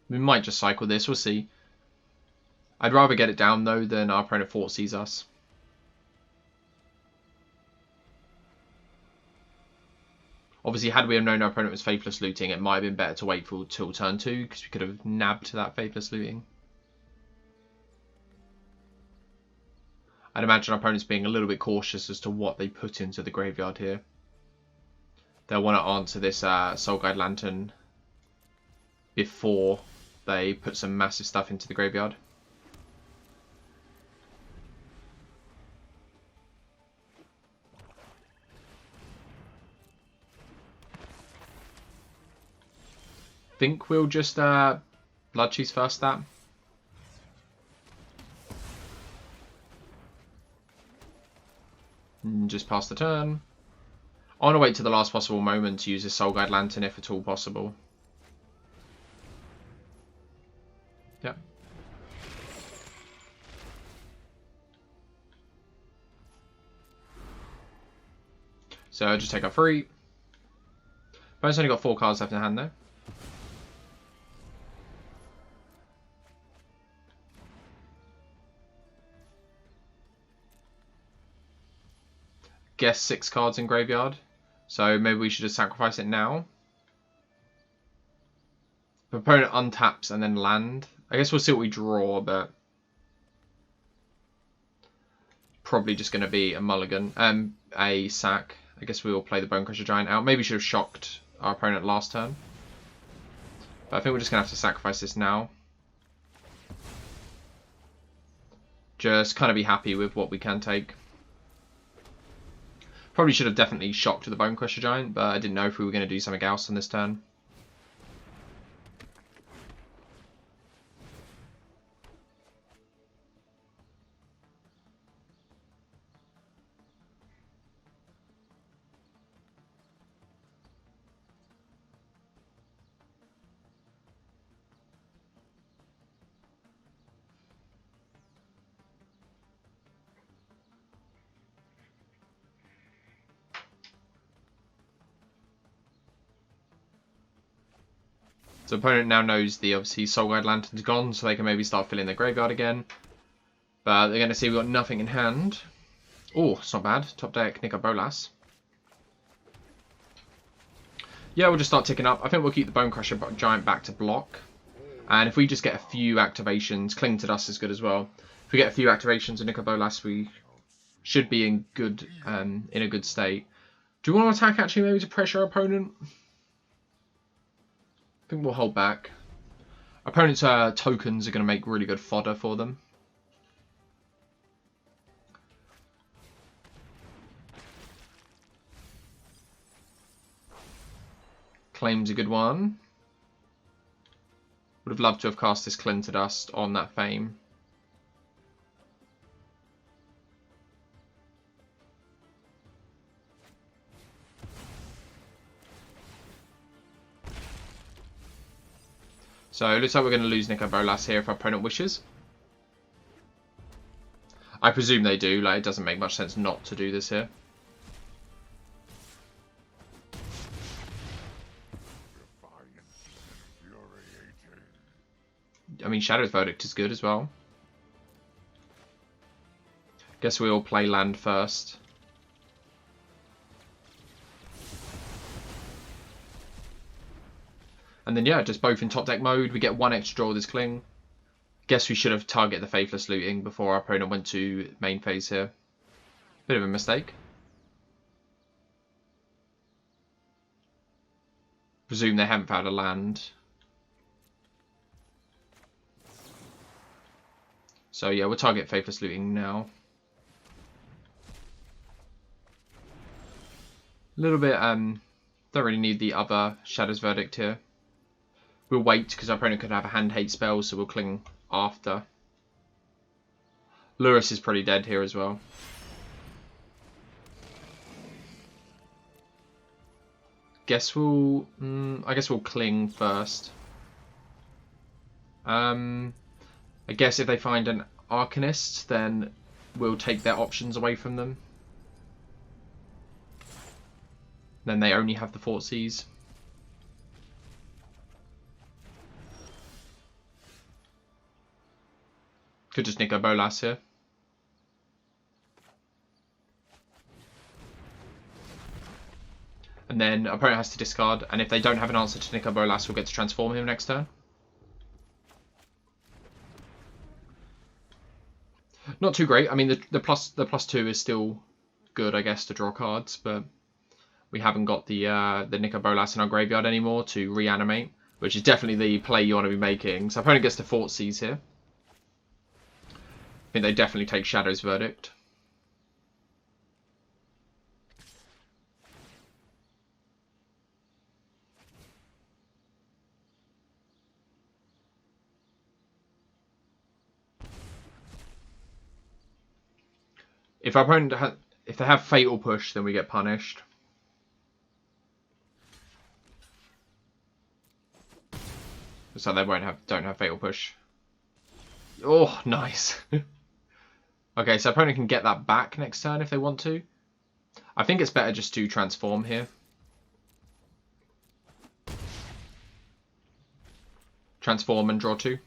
We might just cycle this, we'll see. I'd rather get it down though than our opponent Four.Vs us. Obviously, had we have known our opponent was Faithless Looting, it might have been better to wait till turn 2, because we could have nabbed that Faithless Looting. I'd imagine our opponent's being a little bit cautious as to what they put into the graveyard here. They'll want to answer this Soul Guide Lantern before they put some massive stuff into the graveyard. Think we'll just Blood Chiefs first that. And just pass the turn. I want to wait to the last possible moment to use this Soul Guide Lantern if at all possible. Yep. So I'll just take a 3. Opponent's only got 4 cards left in hand though. Guess 6 cards in graveyard. So maybe we should just sacrifice it now. The opponent untaps and then land. I guess we'll see what we draw, but probably just going to be a mulligan. A sack. I guess we will play the Bonecrusher Giant out. Maybe should have shocked our opponent last turn. But I think we're just going to have to sacrifice this now. Just kind of be happy with what we can take. Probably should have definitely shocked the Bonecrusher Giant, but I didn't know if we were going to do something else on this turn. So opponent now knows the obviously Soul Guide Lantern's gone, so they can maybe start filling their graveyard again. But they're going to see we've got nothing in hand. Oh, it's not bad. Top deck, Nicol Bolas. Yeah, we'll just start ticking up. I think we'll keep the Bonecrusher Giant back to block. And if we just get a few activations, Cling to Dust is good as well. If we get a few activations of Nicol Bolas, we should be in a good state. Do we want to attack actually maybe to pressure our opponent? I think we'll hold back. Opponent's tokens are going to make really good fodder for them. Claim's a good one. Would have loved to have cast this Clinter Dust on that Fame. So it looks like we're going to lose Nicol Bolas here if our opponent wishes. I presume they do. Like, it doesn't make much sense not to do this here. I mean, Shadow's Verdict is good as well. Guess we all play land first. And then, yeah, just both in top deck mode. We get one extra draw with this Cling. Guess we should have targeted the Faithless Looting before our opponent went to main phase here. Bit of a mistake. Presume they haven't found a land. So, yeah, we'll target Faithless Looting now. A little bit, don't really need the other Shadow's Verdict here. We'll wait because our opponent could have a hand hate spell, so we'll Cling after. Lurrus is pretty dead here as well. Guess we'll... I guess we'll Cling first. I guess if they find an Arcanist, then we'll take their options away from them. Then they only have the Four.Vs. Could just Nicol Bolas here. And then opponent has to discard, and if they don't have an answer to Nicol Bolas, we'll get to transform him next turn. Not too great. I mean, the +2 is still good, I guess, to draw cards, but we haven't got the Nicol Bolas in our graveyard anymore to reanimate, which is definitely the play you want to be making. So opponent gets to Four.Vs here. I think they definitely take Shadow's Verdict. If our opponent if they have Fatal Push, then we get punished. So they don't have Fatal Push. Oh, nice. Okay, so opponent can get that back next turn if they want to. I think it's better just to transform here. Transform and draw 2.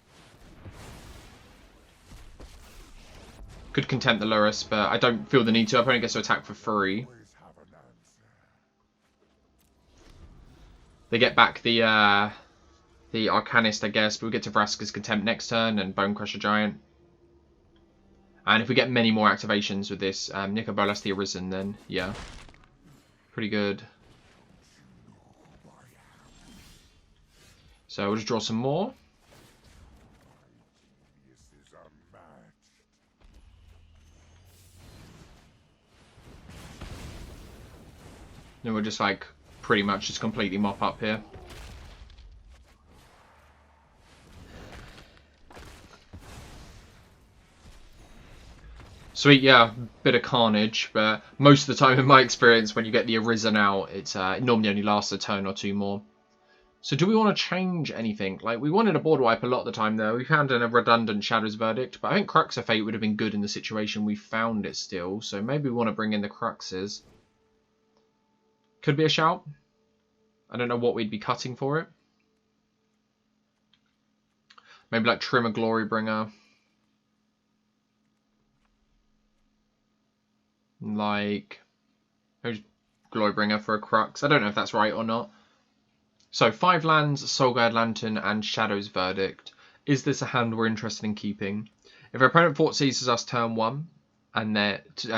Could contempt the Lurrus, but I don't feel the need to. Opponent gets to attack for free. They get back the Arcanist, I guess, but we get to Vraska's Contempt next turn and Bonecrusher Giant. And if we get many more activations with this Nicol Bolas the Arisen, then yeah, pretty good. So we'll just draw some more. Then we'll just like pretty much just completely mop up here. Sweet, yeah, bit of carnage, but most of the time in my experience when you get the Arisen out, it normally only lasts a turn or two more. So do we want to change anything? Like, we wanted a board wipe a lot of the time there. We found a redundant Shadow's Verdict, but I think Crux of Fate would have been good in the situation we found it still, so maybe we want to bring in the Cruxes. Could be a shout. I don't know what we'd be cutting for it. Maybe like Trimmer Glorybringer. Like, Glorybringer for a Crux. I don't know if that's right or not. So 5 lands, Soulguide Lantern, and Shadow's Verdict. Is this a hand we're interested in keeping? If our opponent Four.Vs us turn 1 and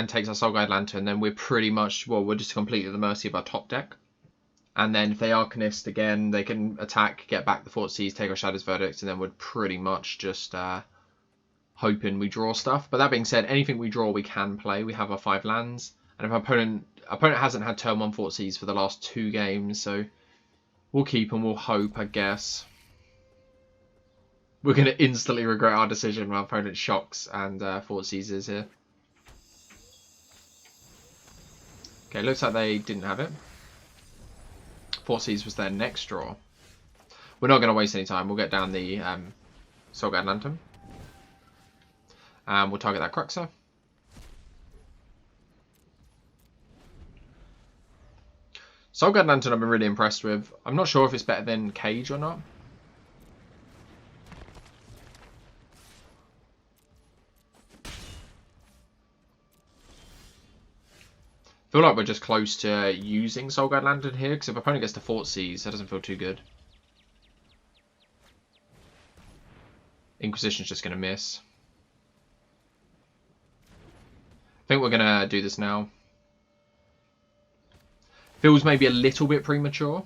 takes our Soulguide Lantern, then we're pretty much, well, we're just completely at the mercy of our top deck. And then if they Arcanist again, they can attack, get back the Four.Vs, take our Shadow's Verdict, and then we're pretty much just hoping we draw stuff. But that being said, anything we draw we can play. We have our 5 lands, and if our opponent hasn't had turn 1 Four.Vs for the last 2 games, so We'll keep and we'll hope, I guess. We're going to instantly regret our decision when our opponent shocks and Four.Vs is here. Okay, looks like they didn't have it. Four.Vs was their next draw. We're not going to waste any time. We'll get down the Soulguide Lantern. And we'll target that Cruxer. Soulguide Lantern I've been really impressed with. I'm not sure if it's better than Cage or not. I feel like we're just close to using Soulguide Lantern here, because if opponent gets to Four.Vs, that doesn't feel too good. Inquisition's just going to miss. I think we're going to do this now. Feels maybe a little bit premature,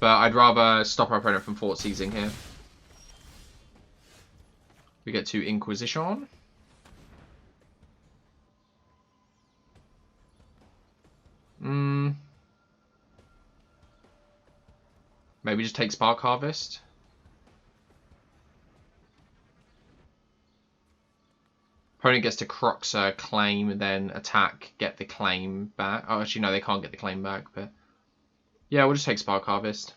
but I'd rather stop our opponent from Four.Vsing here. We get to Inquisition. Maybe just take Spark Harvest. Opponent gets to Cruxer, claim, then attack, get the claim back. Oh, actually, no, they can't get the claim back, but yeah, we'll just take Spark Harvest.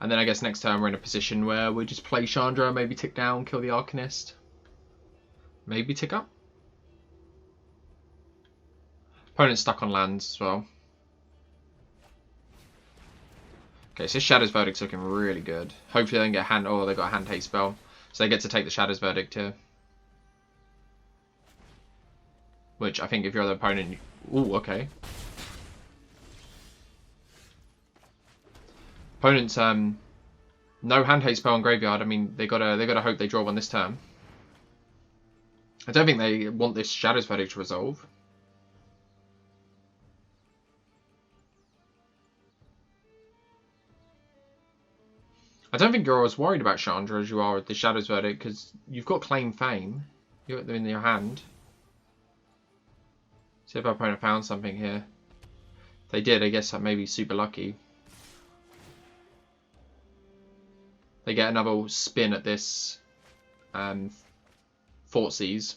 And then I guess next turn we're in a position where we just play Chandra, maybe tick down, kill the Arcanist. Maybe tick up. Opponent's stuck on lands as well. Okay, so Shadow's Verdict's looking really good. Hopefully they can get a hand... Oh, they got a hand haste spell. So they get to take the Shadow's Verdict here. Which I think if you're the opponent... Ooh, okay. Opponent's no hand haste spell on graveyard. I mean, they gotta hope they draw one this turn. I don't think they want this Shadow's Verdict to resolve. I don't think you're as worried about Chandra as you are with the Shadow's Verdict, because you've got Claim Fame. You've got them in your hand. See if our opponent found something here. If they did, I guess that may be super lucky. They get another spin at this Four.Vs.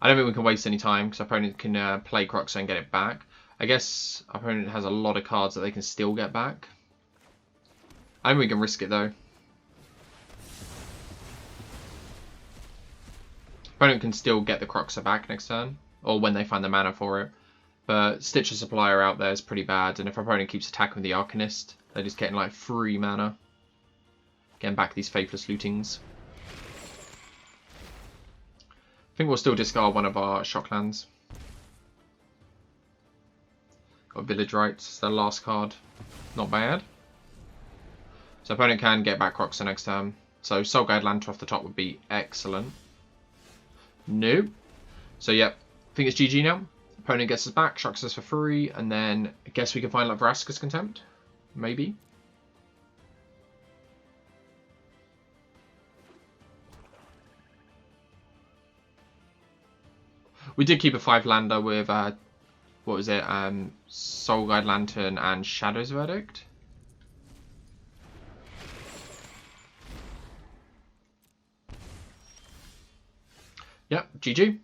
I don't think we can waste any time because our opponent can play Cruxer and get it back. I guess our opponent has a lot of cards that they can still get back. I think we can risk it though. Opponent can still get the Cruxer back next turn, or when they find the mana for it. But Stitcher Supplier out there is pretty bad, and if our opponent keeps attacking with the Arcanist, they're just getting like free mana. Getting back these Faithless Lootings. I think we'll still discard one of our shock lands. Got Village Rites, the last card. Not bad. So opponent can get back Cruxer next turn. So Soulguide Lantern off the top would be excellent. No. So yep, I think it's GG now. Opponent gets us back, shocks us for free, and then I guess we can find like Vraska's Contempt. Maybe. We did keep a 5-lander with, what was it, Soulguide Lantern and Shadow's Verdict. Yep, GG.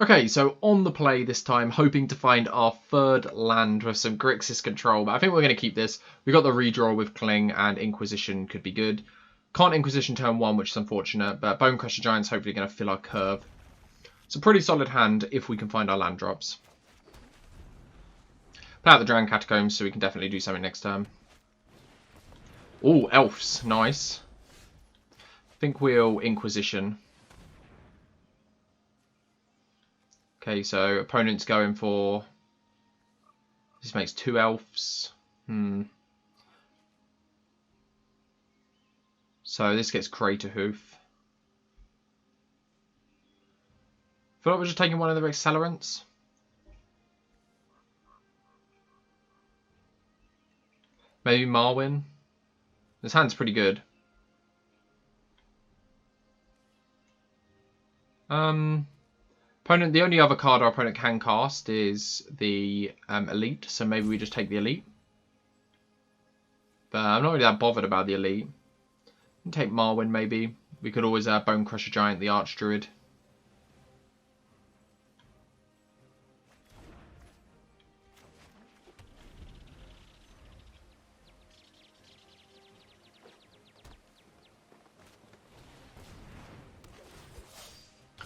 Okay, so on the play this time, hoping to find our third land with some Grixis Control, but I think we're going to keep this. We got the redraw with Cling, and Inquisition could be good. Can't Inquisition turn 1, which is unfortunate, but Bonecrusher Giant's hopefully going to fill our curve. It's a pretty solid hand if we can find our land drops. Play out the Drowned Catacombs so we can definitely do something next turn. Oh, Elves, nice. I think we'll Inquisition. Okay, so opponent's going for... This makes 2 Elves. So this gets Crater Hoof. I feel like we're just taking one of the Accelerants. Maybe Marwyn. This hand's pretty good. Opponent. The only other card our opponent can cast is the Elite, so maybe we just take the Elite. But I'm not really that bothered about the Elite. Take Marwyn maybe. We could always Bone Crusher Giant the Archdruid.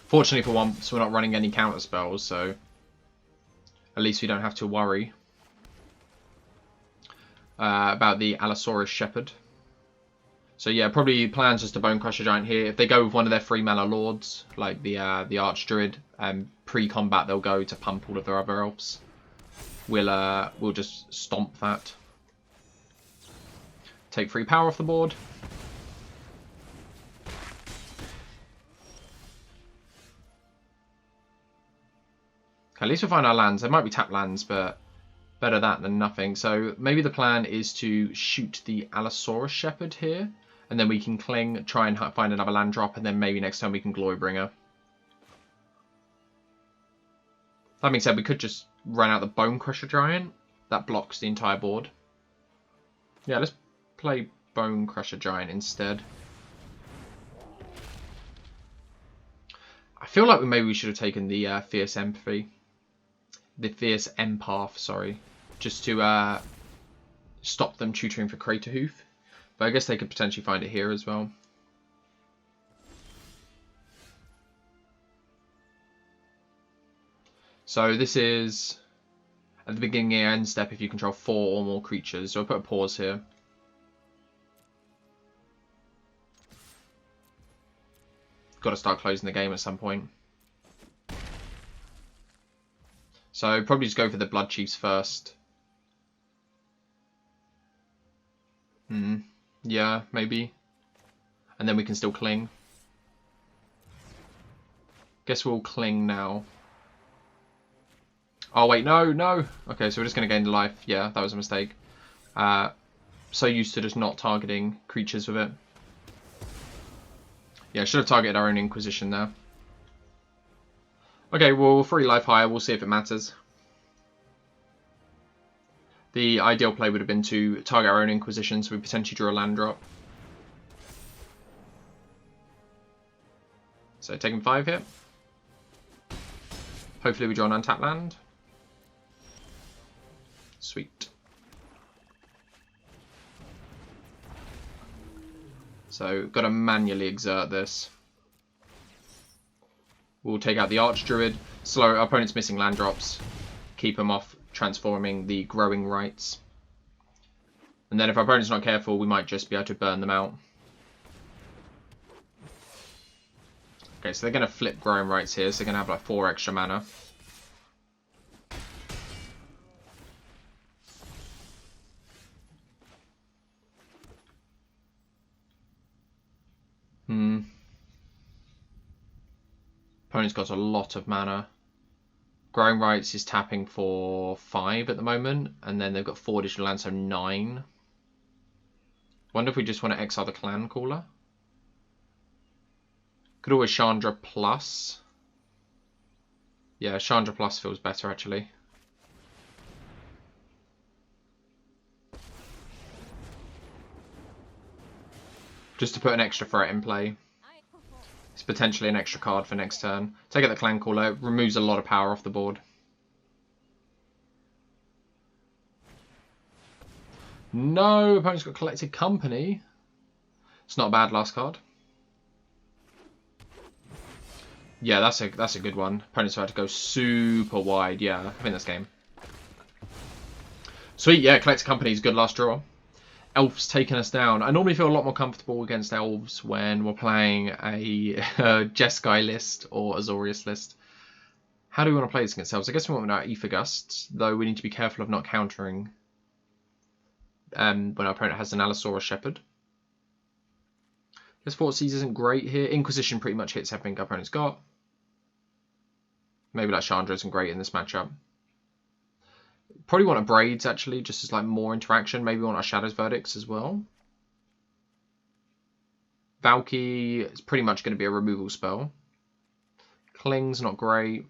Fortunately for once, we're not running any counter spells, so at least we don't have to worry about the Allosaurus Shepherd. So yeah, probably plans just to Bone Crusher Giant here. If they go with one of their 3-mana lords, like the Archdruid, pre-combat they'll go to pump all of their other elves. We'll just stomp that. Take 3 power off the board. At least we'll find our lands. They might be tap lands, but better that than nothing. So maybe the plan is to shoot the Allosaurus Shepherd here, and then we can cling, try and find another land drop, and then maybe next time we can Glorybringer. That being said, we could just run out the Bone Crusher Giant. That blocks the entire board. Yeah, let's play Bone Crusher Giant instead. I feel like maybe we should have taken the Fierce Empathy. The Fierce Empath, sorry. Just to stop them tutoring for Craterhoof. But I guess they could potentially find it here as well. So this is at the beginning and end step if you control 4 or more creatures. So I'll put a pause here. Got to start closing the game at some point. So probably just go for the Blood Chiefs first. Yeah, maybe. And then we can still cling. Guess we'll cling now. Oh wait, no. Okay, so we're just going to gain the life. Yeah, that was a mistake. So used to just not targeting creatures with it. Yeah, should have targeted our own Inquisition there. Okay, well, 3 life higher. We'll see if it matters. The ideal play would have been to target our own Inquisition, so we potentially draw a land drop. So taking 5 here. Hopefully we draw an untapped land. Sweet. So got to manually exert this. We'll take out the Archdruid. Slow our opponent's missing land drops. Keep them off transforming the Growing Rites. And then if our opponent's not careful, we might just be able to burn them out. Okay, so they're going to flip Growing Rites here, so they're going to have like 4 extra mana. Opponent's got a lot of mana. Growing Rites is tapping for 5 at the moment, and then they've got 4 additional lands, so 9. Wonder if we just want to exile the Clan Caller. Could always Chandra Plus. Yeah, Chandra Plus feels better actually. Just to put an extra threat in play. It's potentially an extra card for next turn. Take out the Clan Caller, removes a lot of power off the board. No, opponent's got Collected Company. It's not a bad last card. Yeah, that's a good one. Opponent's had to go super wide. Yeah, I think that's game. Sweet, yeah, Collected Company is good last draw. Elves taking us down. I normally feel a lot more comfortable against Elves when we're playing a Jeskai list or Azorius list. How do we want to play this against Elves? I guess we want our Aether Gusts, though we need to be careful of not countering when our opponent has an Allosaurus Shepherd. I guess Four.Vs isn't great here. Inquisition pretty much hits everything our opponent's got. Maybe like Chandra isn't great in this matchup. Probably want a Braids, actually, just as like more interaction. Maybe want our Shadow's Verdicts as well. Valky is pretty much going to be a removal spell. Cling's not great.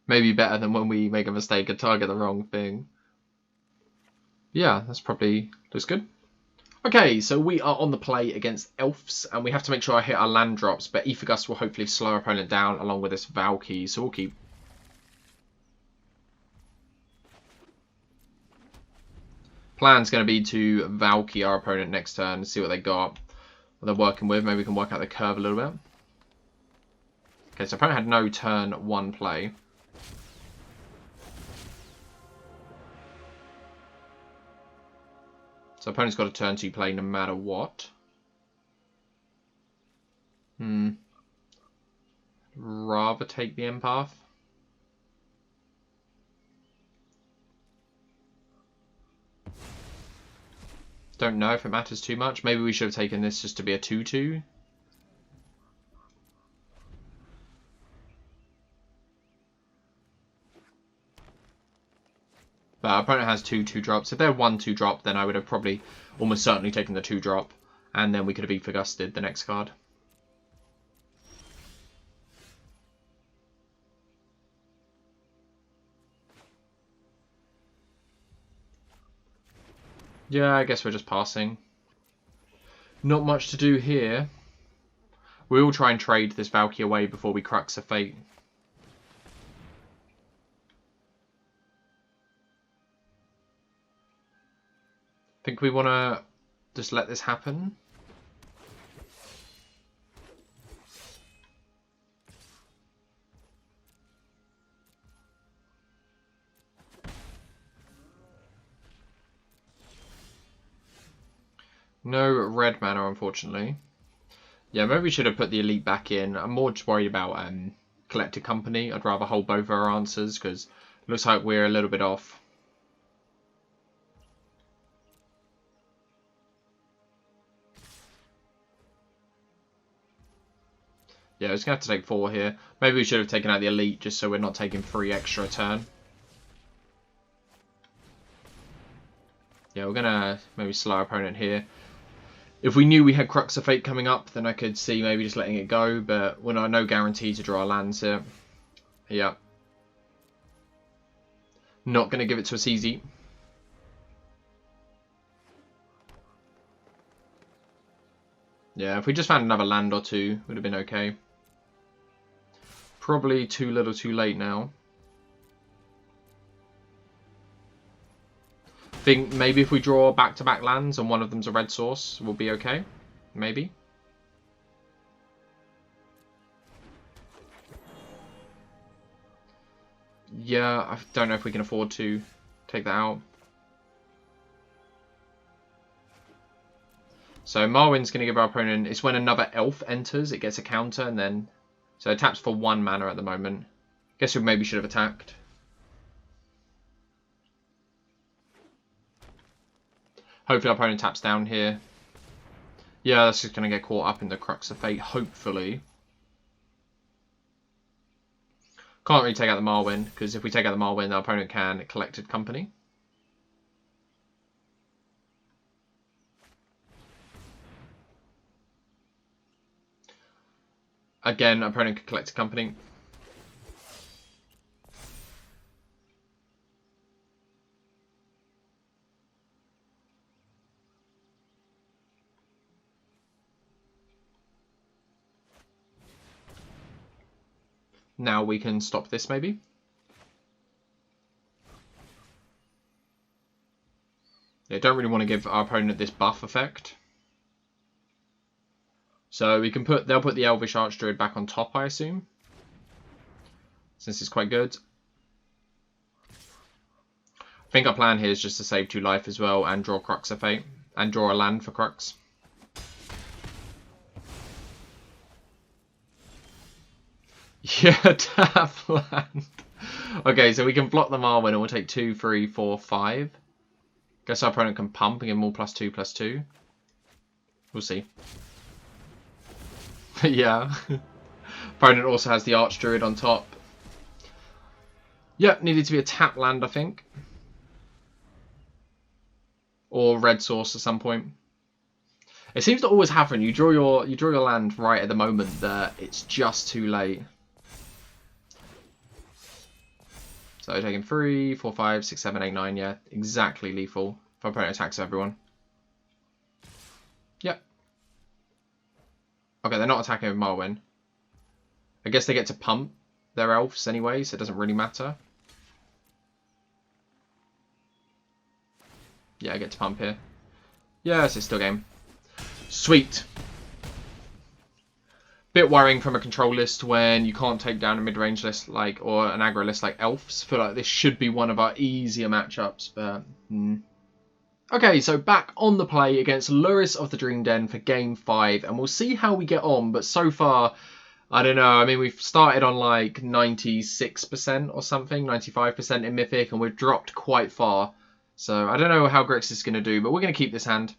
Maybe better than when we make a mistake and target the wrong thing. Yeah, that's probably looks good. Okay, so we are on the play against Elves, and we have to make sure I hit our land drops, but Aether Gust will hopefully slow our opponent down along with this Valky, so we'll keep. Plan's going to be to Valky our opponent next turn and see what they got, what they're working with. Maybe we can work out the curve a little bit. Okay, so opponent had no turn 1 play. So opponent's got a turn 2 play no matter what. Rather take the Empath. Don't know if it matters too much. Maybe we should have taken this just to be a 2/2. But our opponent has 2/2 drops. If they're 1/2 drop, then I would have probably almost certainly taken the 2 drop. And then we could have Aether Gusted the next card. Yeah, I guess we're just passing. Not much to do here. We will try and trade this Valky away before we Crux of Fate. Think we want to just let this happen. No red mana, unfortunately. Yeah, maybe we should have put the elite back in. I'm more just worried about Collected Company. I'd rather hold both our answers because it looks like we're a little bit off. Yeah, it's going to have to take 4 here. Maybe we should have taken out the elite just so we're not taking 3 extra a turn. Yeah, we're going to maybe slow our opponent here. If we knew we had Crux of Fate coming up, then I could see maybe just letting it go. But we're no guarantee to draw lands here. Yeah. Not going to give it to us easy. Yeah, if we just found another land or two, would have been okay. Probably too little too late now. Think maybe if we draw back-to-back lands and one of them's a red source, we'll be okay. Maybe. Yeah, I don't know if we can afford to take that out. So Marwyn's going to give our opponent... It's when another elf enters, it gets a counter, and then... So it taps for 1 mana at the moment. Guess we maybe should have attacked. Hopefully our opponent taps down here. Yeah, that's just going to get caught up in the Crux of Fate, hopefully. Can't really take out the Marwyn, because if we take out the Marwyn, our opponent can Collected Company. Again, opponent can Collected Company. Now we can stop this, maybe. Yeah, don't really want to give our opponent this buff effect. So we can put, they'll put the Elvish Archdruid back on top, I assume. Since it's quite good. I think our plan here is just to save 2 life as well and draw Crux of Fate. And draw a land for Crux. Yeah, tap land. Okay, so we can block the Marwyn and we'll take 2, 3, 4, 5. Guess our opponent can pump and give them all +2/+2. We'll see. Yeah. Opponent also has the Archdruid on top. Yep, needed to be a tap land, I think. or red source at some point. It seems to always happen. You draw your land right at the moment that it's just too late. So taking 3, 4, 5, 6, 7, 8, 9, yeah, exactly lethal. If our opponent attacks everyone. Yep. Okay, they're not attacking with Marwyn. I guess they get to pump their elves anyway, so it doesn't really matter. Yeah, I get to pump here. Yes, it's still game. Sweet. Bit worrying from a control list when you can't take down a mid-range list like, or an aggro list like Elves. I feel like this should be one of our easier matchups, but... Okay, so back on the play against Lurrus of the Dream Den for Game 5, and we'll see how we get on, but so far, I don't know, I mean, we've started on like 96% or something, 95% in Mythic, and we've dropped quite far. So I don't know how Grixis is going to do, but we're going to keep this hand.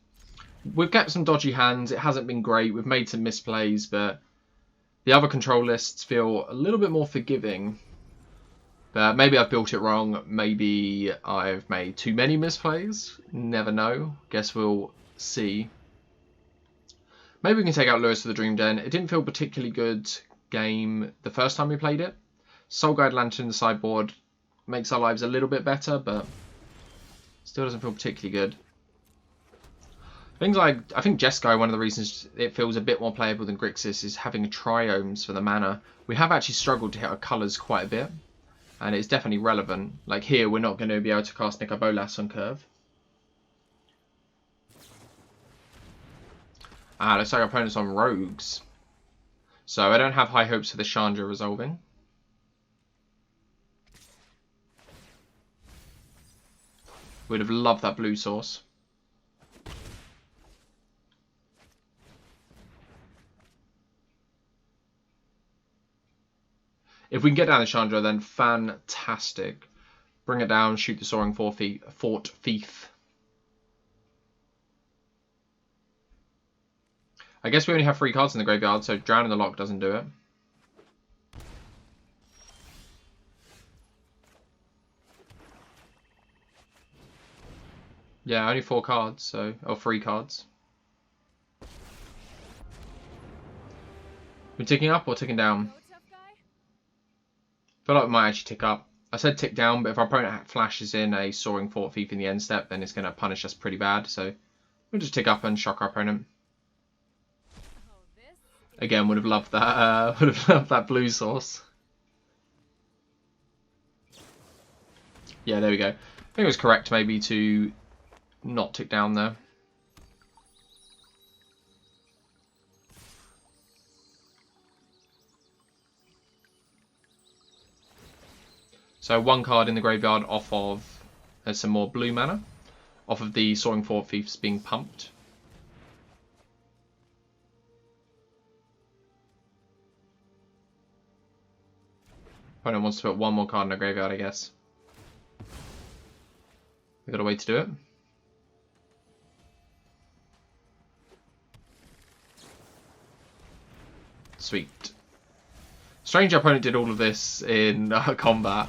We've kept some dodgy hands, it hasn't been great, we've made some misplays, but the other control lists feel a little bit more forgiving. But maybe I've built it wrong. Maybe I've made too many misplays. Never know. Guess we'll see. Maybe we can take out Lurrus for the Dream Den. It didn't feel particularly good game the first time we played it. Soul Guide Lantern in the sideboard makes our lives a little bit better, but still doesn't feel particularly good. Things like, I think Jeskai, one of the reasons it feels a bit more playable than Grixis is having triomes for the mana. We have actually struggled to hit our colours quite a bit. And it's definitely relevant. Like here, we're not going to be able to cast Nicobolas on curve. Ah, looks like our opponent's on rogues. So I don't have high hopes for the Chandra resolving. Would have loved that blue source. If we can get down the Chandra, then fantastic. Bring it down, shoot the Soaring Fort Thief. I guess we only have 3 cards in the graveyard, so Drown in the Lock doesn't do it. Yeah, only 4 cards, so or 3 cards. We're ticking up or ticking down? I feel like we might actually tick up. I said tick down, but if our opponent flashes in a Soaring Fort Thief in the end step, then it's going to punish us pretty bad. So we'll just tick up and shock our opponent. Again, would have loved that. Would have loved that blue source. Yeah, there we go. I think it was correct maybe to not tick down there. So 1 card in the graveyard off of some more blue mana, off of the Soaring Fort Thieves being pumped. Opponent wants to put 1 more card in the graveyard, I guess. We've got a way to do it. Sweet. Strange, our opponent did all of this in combat.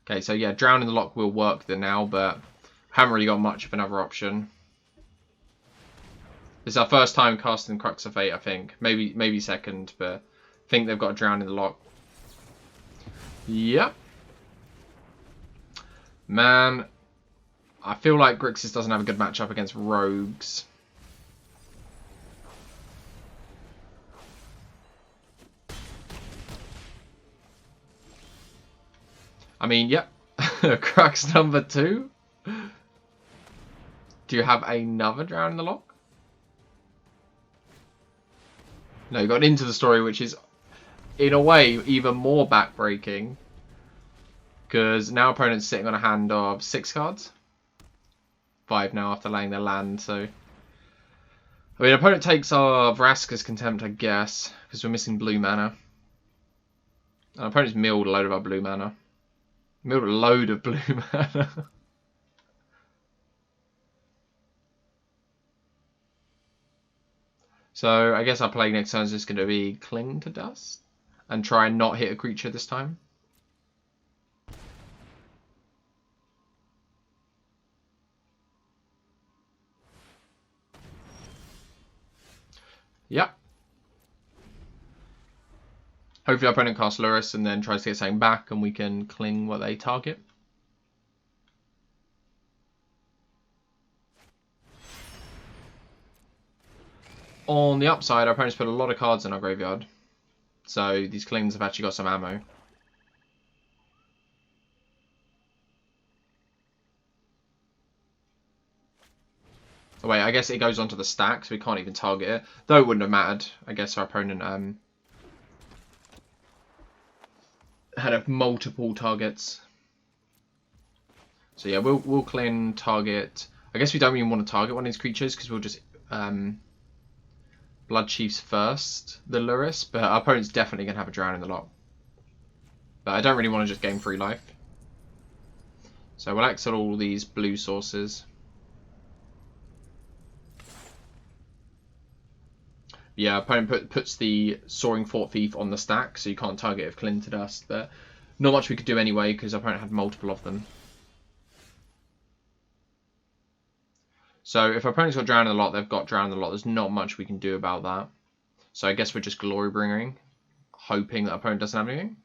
Okay, so yeah, Drown in the Lock will work there now, but haven't really got much of another option. This is our first time casting Crux of Fate, I think. Maybe second, but I think they've got Drown in the Lock. Yep. Man, I feel like Grixis doesn't have a good matchup against rogues. I mean, yep. Crux number 2. Do you have another Drown in the Lock? No, you got Into the Story, which is, in a way, even more backbreaking. Because now opponent's sitting on a hand of 6 cards. 5 now after laying their land, so... I mean, opponent takes our Vraska's Contempt, I guess, because we're missing blue mana. And opponent's milled a load of our blue mana. Milled a load of blue mana. So I guess our play next turn is just going to be Cling to Dust and try and not hit a creature this time. Yep. Hopefully our opponent casts Lurrus and then tries to get something back and we can cling what they target. On the upside, our opponents put a lot of cards in our graveyard. So these clings have actually got some ammo. Oh wait, I guess it goes onto the stack, so we can't even target it. Though it wouldn't have mattered. I guess our opponent had multiple targets. So yeah, we'll clean target. I guess we don't even want to target one of these creatures because we'll just Blood Chiefs first, the Lurrus, but our opponent's definitely going to have a Drown in the lot. But I don't really want to just gain free life. So we'll exile all these blue sources. Yeah, opponent puts the Soaring Fort Thief on the stack, so you can't target if Clin to Dust, but not much we could do anyway because our opponent had multiple of them. So if our opponent's got Drown in the lot, they've got Drown in the lot. There's not much we can do about that. So I guess we're just Glorybringing, hoping that our opponent doesn't have anything.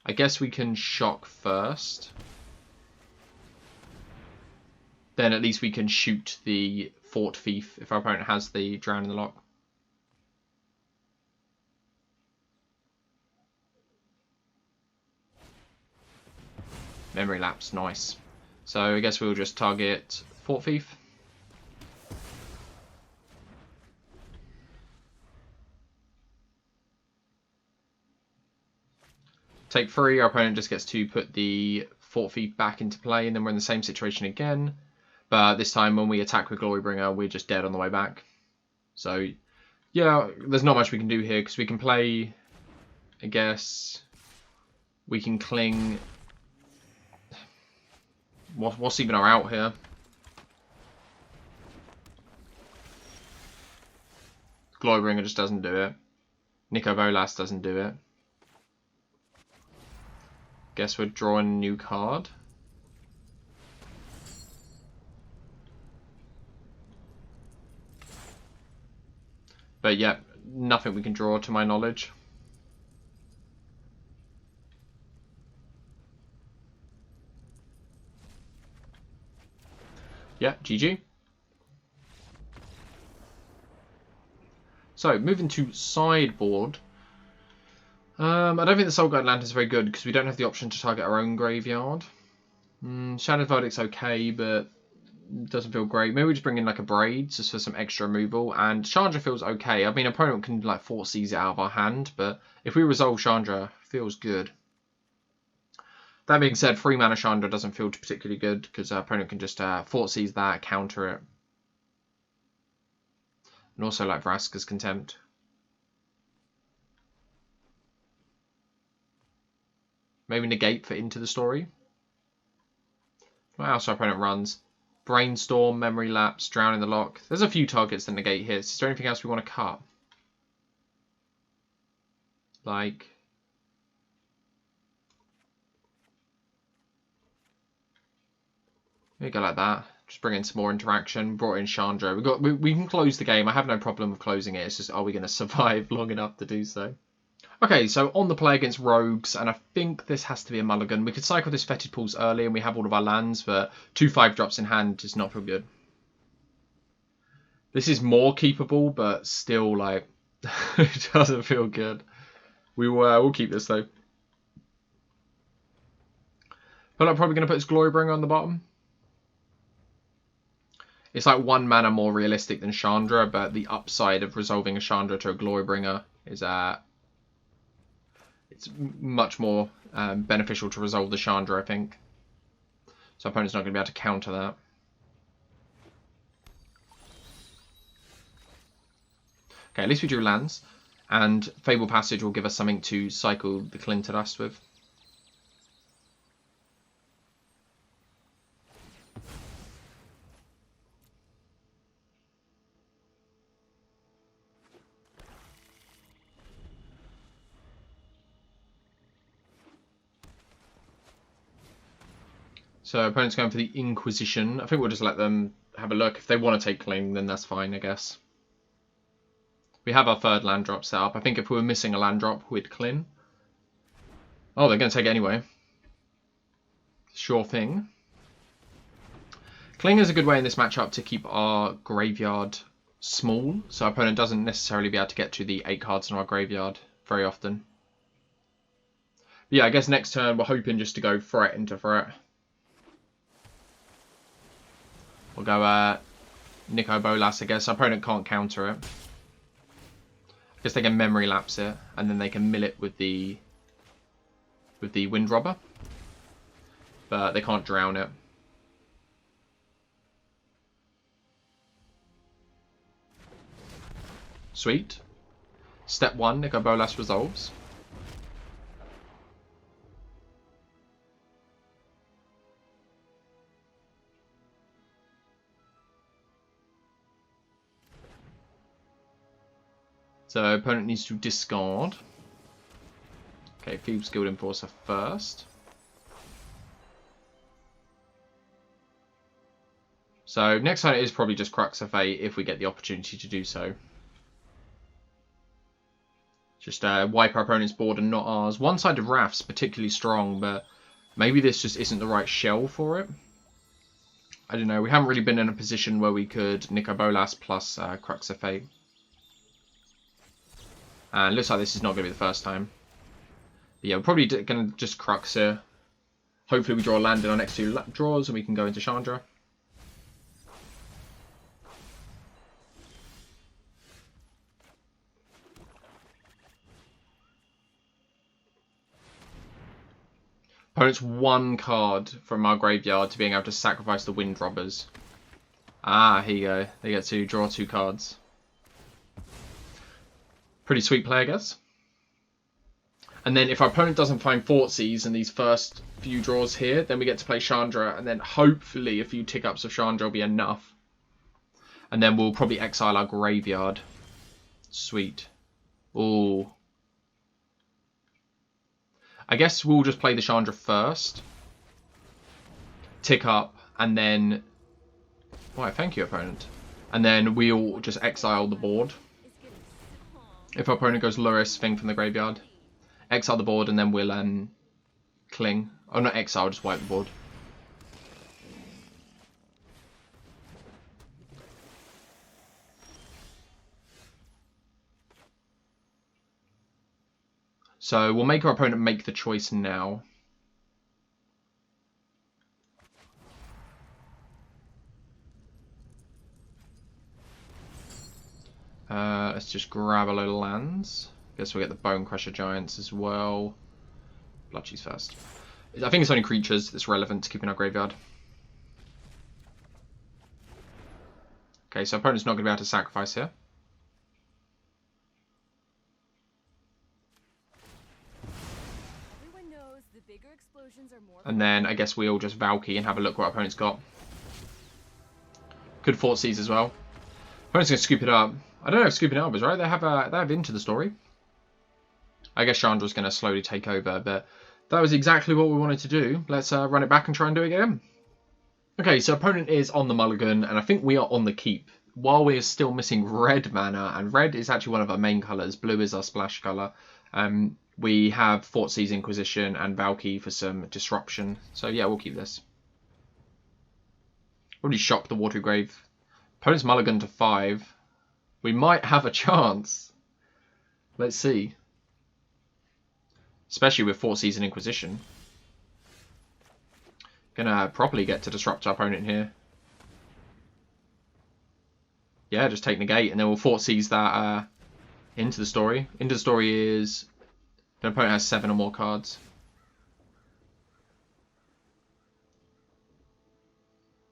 I guess we can shock first. Then at least we can shoot the Fort Thief if our opponent has the Drown in the lot. Memory Lapse, nice. So I guess we'll just target Fort Thief. Take 3, our opponent just gets to put the Fort Thief back into play, and then we're in the same situation again. But this time when we attack with Glorybringer, we're just dead on the way back. So yeah, there's not much we can do here, because we can play, I guess, we can cling. What's even our out here? Glorybringer just doesn't do it. Nico Volas doesn't do it. Guess we're drawing a new card. But yeah, nothing we can draw to my knowledge. Yeah, GG. So, moving to sideboard. I don't think the Soul Guide Lantern is very good because we don't have the option to target our own graveyard. Shadowed Verdict's okay, but doesn't feel great. Maybe we just bring in like a Braid just for some extra removal. And Chandra feels okay. I mean, opponent can like 4-Cs it out of our hand, but if we resolve Chandra, feels good. That being said, 3-mana Chandra doesn't feel particularly good because our opponent can just 4-Cs that, counter it. And also like Vraska's Contempt. Maybe negate for Into the Story. What else our opponent runs? Brainstorm, Memory Lapse, Drown in the Lock. There's a few targets that negate hits. Is there anything else we want to cut? Like, maybe go like that. Just bring in some more interaction. Brought in Chandra. We can close the game. I have no problem with closing it. It's just, are we going to survive long enough to do so? Okay, so on the play against Rogues, and I think this has to be a mulligan. We could cycle this Fetid Pools early and we have all of our lands, but 2 5-drops in hand does not feel good. This is more keepable, but still, like, it doesn't feel good. We'll keep this, though. Feel like probably going to put his Glorybringer on the bottom. It's like 1 mana more realistic than Chandra, but the upside of resolving a Chandra to a Glorybringer is it's much more beneficial to resolve the Chandra, I think. So opponent's not going to be able to counter that. Okay, at least we drew lands. And Fable Passage will give us something to cycle the Clin to Dust with. So opponent's going for the Inquisition. I think we'll just let them have a look. If they want to take Cling, then that's fine, I guess. We have our third land drop set up. I think if we were missing a land drop, we'd clean. Oh, they're going to take it anyway. Sure thing. Cling is a good way in this matchup to keep our graveyard small, so our opponent doesn't necessarily be able to get to the 8 cards in our graveyard very often. But yeah, I guess next turn we're hoping just to go threat into threat. We'll go Nico Bolas, I guess. Our opponent can't counter it. I guess they can memory lapse it, and then they can mill it with the Wind Robber. But they can't drown it. Sweet. Step 1, Nico Bolas resolves. So opponent needs to discard. Okay, Thieves Guild Enforcer first. So next turn it is probably just Crux of Fate if we get the opportunity to do so. Just wipe our opponent's board and not ours. One-sided Wrath's particularly strong, but maybe this just isn't the right shell for it. I don't know. We haven't really been in a position where we could Nico Bolas plus Crux of Fate. And looks like this is not going to be the first time. But yeah, we're probably going to just Crux here. Hopefully we draw a land in our next 2 draws and we can go into Chandra. Opponent's 1 card from our graveyard to being able to sacrifice the Wind Robbers. Ah, here you go. They get to draw 2 cards. Pretty sweet play, I guess. And then if our opponent doesn't find Four.Vs in these first few draws here, then we get to play Chandra, and then hopefully a few tick-ups of Chandra will be enough. And then we'll probably exile our graveyard. Sweet. Ooh. I guess we'll just play the Chandra first. Tick up, and then... Why, thank you, opponent. And then we'll just exile the board. If our opponent goes Luris, thing from the graveyard. Exile the board, and then we'll cling. Oh, not exile, just wipe the board. So we'll make our opponent make the choice now. Let's just grab a load of lands. Guess we'll get the Bone Crusher Giants as well. Bloodcheese first. I think it's only creatures that's relevant to keep in our graveyard. Okay, so opponent's not going to be able to sacrifice here. And then I guess we'll just Valky and have a look what our opponent's got. Could Four.Vs as well. Opponent's going to scoop it up. I don't know if scooping it up is right. They have into the story. I guess Chandra's going to slowly take over, but that was exactly what we wanted to do. Let's run it back and try and do it again. Okay, so opponent is on the mulligan, and I think we are on the keep. While we are still missing red mana, and red is actually one of our main colours. Blue is our splash colour. We have Four.Vs Inquisition and Valky for some disruption. So yeah, we'll keep this. Already shocked the Watery Grave. Opponent's mulligan to 5. We might have a chance. Let's see. Especially with Four.Vs and Inquisition. Gonna properly get to disrupt our opponent here. Yeah, just take negate and then we'll Four.Vs that into the story. Into the story is the opponent has 7 or more cards.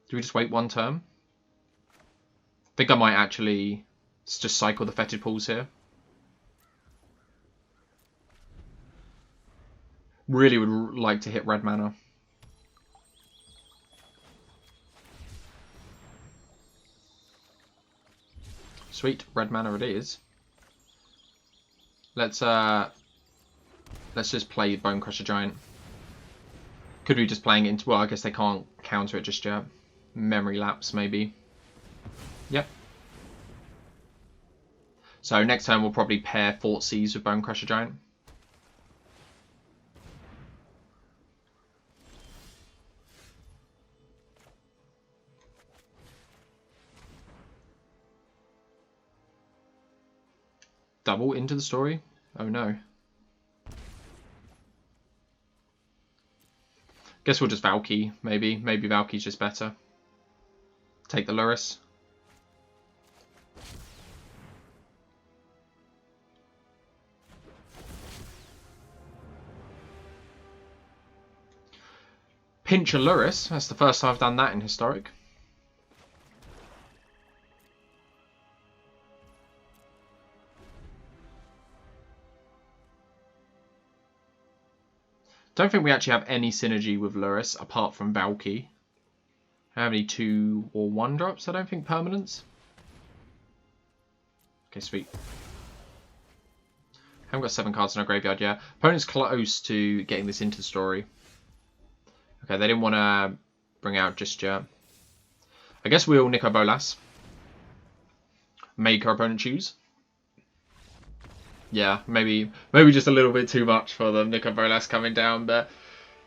Do we just wait 1 turn? I think I might actually just cycle the Fetid Pools here. Really would like to hit red mana. Sweet, red mana it is. Let's just play Bone Crusher Giant. Could be just playing it into... Well, I guess they can't counter it just yet. Memory lapse, maybe. Yep. So next turn we'll probably pair Four.Vs with Bone Crusher Giant. Double into the story? Oh no. Guess we'll just Valky, maybe. Maybe Valky's just better. Take the Lurrus. Pinch a Lurrus. That's the first time I've done that in Historic. Don't think we actually have any synergy with Lurrus apart from Valky. How many 2 or 1 drops? I don't think permanents. Okay, sweet. Haven't got 7 cards in our graveyard yet. Opponent's close to getting this into the story. Okay, they didn't want to bring out just yet. I guess we'll nick our Bolas. Make our opponent choose. Yeah, maybe just a little bit too much for the Nico Bolas coming down, but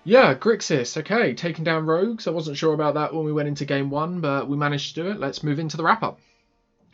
yeah, Grixis, okay, taking down Rogues. I wasn't sure about that when we went into game 1, but we managed to do it. Let's move into the wrap-up.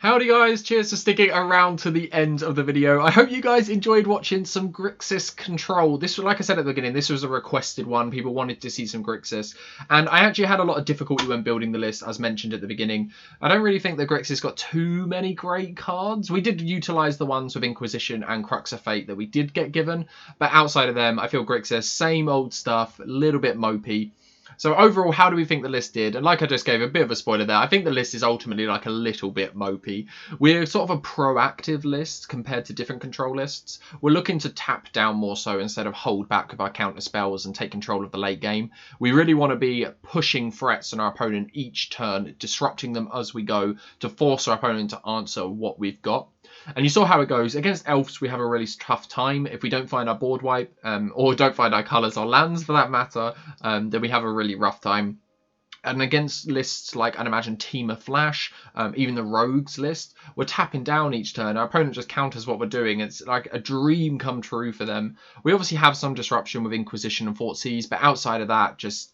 Howdy guys, cheers for sticking around to the end of the video. I hope you guys enjoyed watching some Grixis Control. This was, like I said at the beginning, this was a requested one. People wanted to see some Grixis. And I actually had a lot of difficulty when building the list, as mentioned at the beginning. I don't really think that Grixis got too many great cards. We did utilise the ones with Inquisition and Crux of Fate that we did get given. But outside of them, I feel Grixis, same old stuff, a little bit mopey. So overall, how do we think the list did? And like I just gave a bit of a spoiler there, I think the list is ultimately like a little bit mopey. We're sort of a proactive list compared to different control lists. We're looking to tap down more so instead of hold back with our counter spells and take control of the late game. We really want to be pushing threats on our opponent each turn, disrupting them as we go to force our opponent to answer what we've got. And you saw how it goes. Against Elves, we have a really tough time. If we don't find our board wipe, or don't find our colours or lands for that matter, then we have a really rough time. And against lists like, I'd imagine, Team of Flash, even the Rogues list, we're tapping down each turn. Our opponent just counters what we're doing. It's like a dream come true for them. We obviously have some disruption with Inquisition and Four.Vs, but outside of that, just...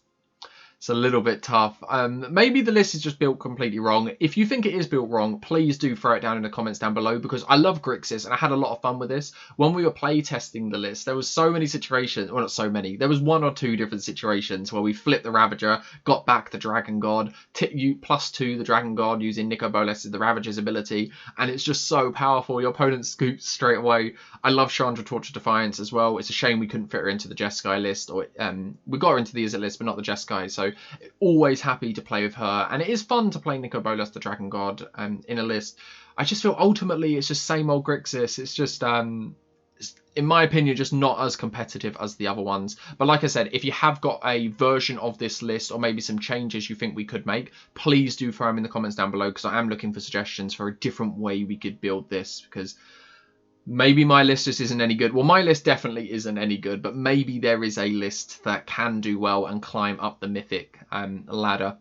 it's a little bit tough. Maybe the list is just built completely wrong. If you think it is built wrong, please do throw it down in the comments down below, because I love Grixis and I had a lot of fun with this. When we were play testing the list, there was so many situations, well, not so many, there was 1 or 2 different situations where we flipped the Ravager, got back the Dragon God, +2 the Dragon God using Nico Bolas' the Ravager's ability, and it's just so powerful. Your opponent scoops straight away. I love Chandra Torch of Defiance as well. It's a shame we couldn't fit her into the Jeskai list, or we got her into the Izzet list, but not the Jeskai, so always happy to play with her. And it is fun to play Nico Bolas, the Dragon God, in a list. I just feel ultimately it's just same old Grixis. It's just, in my opinion, just not as competitive as the other ones. But like I said, if you have got a version of this list or maybe some changes you think we could make, please do throw them in the comments down below, because I am looking for suggestions for a different way we could build this, because maybe my list just isn't any good. Well, my list definitely isn't any good, but maybe there is a list that can do well and climb up the mythic ladder.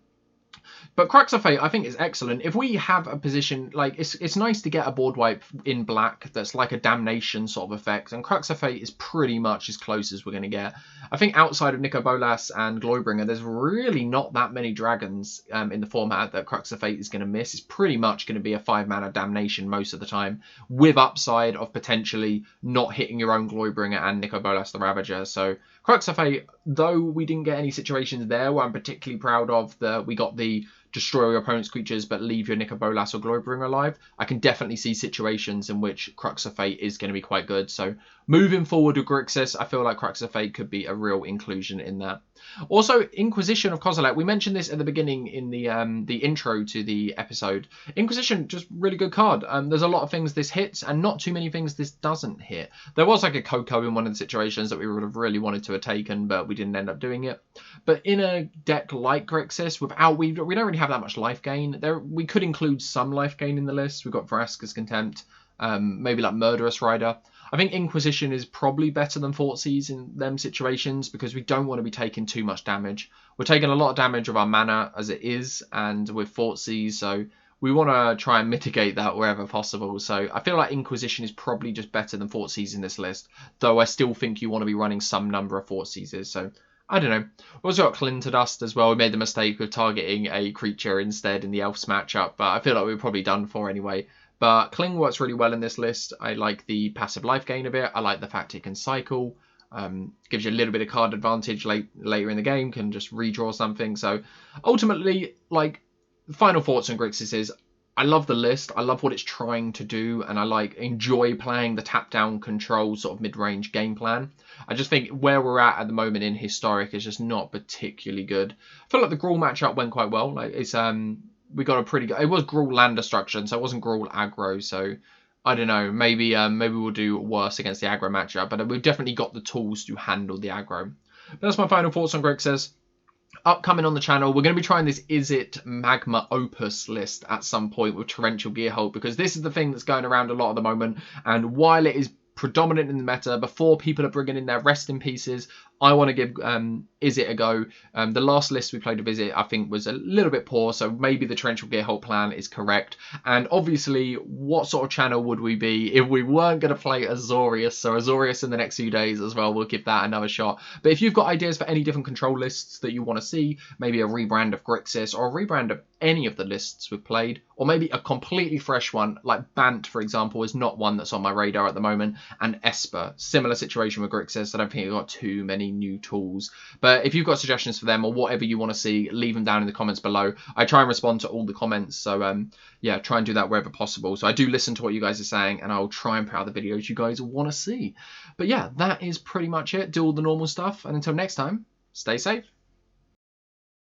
But Crux of Fate, I think, is excellent. If we have a position, like, it's nice to get a board wipe in black that's like a damnation sort of effect, and Crux of Fate is pretty much as close as we're going to get. I think outside of Nico Bolas and Glorybringer, there's really not that many dragons in the format that Crux of Fate is going to miss. It's pretty much going to be a 5-mana damnation most of the time, with upside of potentially not hitting your own Glorybringer and Nico Bolas the Ravager. So Crux of Fate, though we didn't get any situations there where I'm particularly proud of, we got the destroy your opponent's creatures but leave your Nico Bolas or Glorybringer alive, I can definitely see situations in which Crux of Fate is going to be quite good. So moving forward with Grixis, I feel like Crux of Fate could be a real inclusion in that. Also, Inquisition of Kozilek. We mentioned this at the beginning in the intro to the episode. Inquisition, just really good card. There's a lot of things this hits and not too many things this doesn't hit. There was like a Coco in one of the situations that we would have really wanted to have taken, but we didn't end up doing it. But in a deck like Grixis, without we don't really have that much life gain. We could include some life gain in the list. We've got Vraska's Contempt, maybe like Murderous Rider. I think Inquisition is probably better than Four.Vs in them situations, because we don't want to be taking too much damage. We're taking a lot of damage with our mana as it is, and with Four.Vs, so we want to try and mitigate that wherever possible. So I feel like Inquisition is probably just better than Four.Vs in this list, though I still think you want to be running some number of Four.Vs. So I don't know. We also got Clinter Dust as well. We made the mistake of targeting a creature instead in the Elves matchup, but I feel like we were probably done for anyway. But Cling works really well in this list. I like the passive life gain of it. I like the fact it can cycle. Gives you a little bit of card advantage later in the game. Can just redraw something. So ultimately, like, final thoughts on Grixis is I love the list. I love what it's trying to do, and I enjoy playing the tap-down control sort of mid-range game plan. I just think where we're at the moment in Historic is just not particularly good. I feel like the Gruul matchup went quite well. Like it's we got a pretty good. It was Gruul land destruction, so it wasn't Gruul aggro. So I don't know. Maybe we'll do worse against the aggro matchup, but we've definitely got the tools to handle the aggro. But that's my final thoughts on Grixis. Upcoming on the channel, we're going to be trying this Is It Magma Opus list at some point with Torrential Gearhold, because this is the thing that's going around a lot at the moment, and while it is predominant in the meta, before people are bringing in their rest in pieces, I want to give Is It a go. The last list we played of Is It, I think, was a little bit poor, so maybe the Torrential Gearhold plan is correct. And obviously, what sort of channel would we be if we weren't going to play Azorius? So Azorius in the next few days as well, we'll give that another shot. But if you've got ideas for any different control lists that you want to see, maybe a rebrand of Grixis, or a rebrand of any of the lists we've played, or maybe a completely fresh one, like Bant, for example, is not one that's on my radar at the moment, and Esper, similar situation with Grixis. I don't think we've got too many new tools. But if you've got suggestions for them or whatever you want to see, leave them down in the comments below. I try and respond to all the comments, so yeah, try and do that wherever possible. So I do listen to what you guys are saying, and I'll try and put out the videos you guys want to see. But yeah, that is pretty much it. Do all the normal stuff, and until next time, stay safe.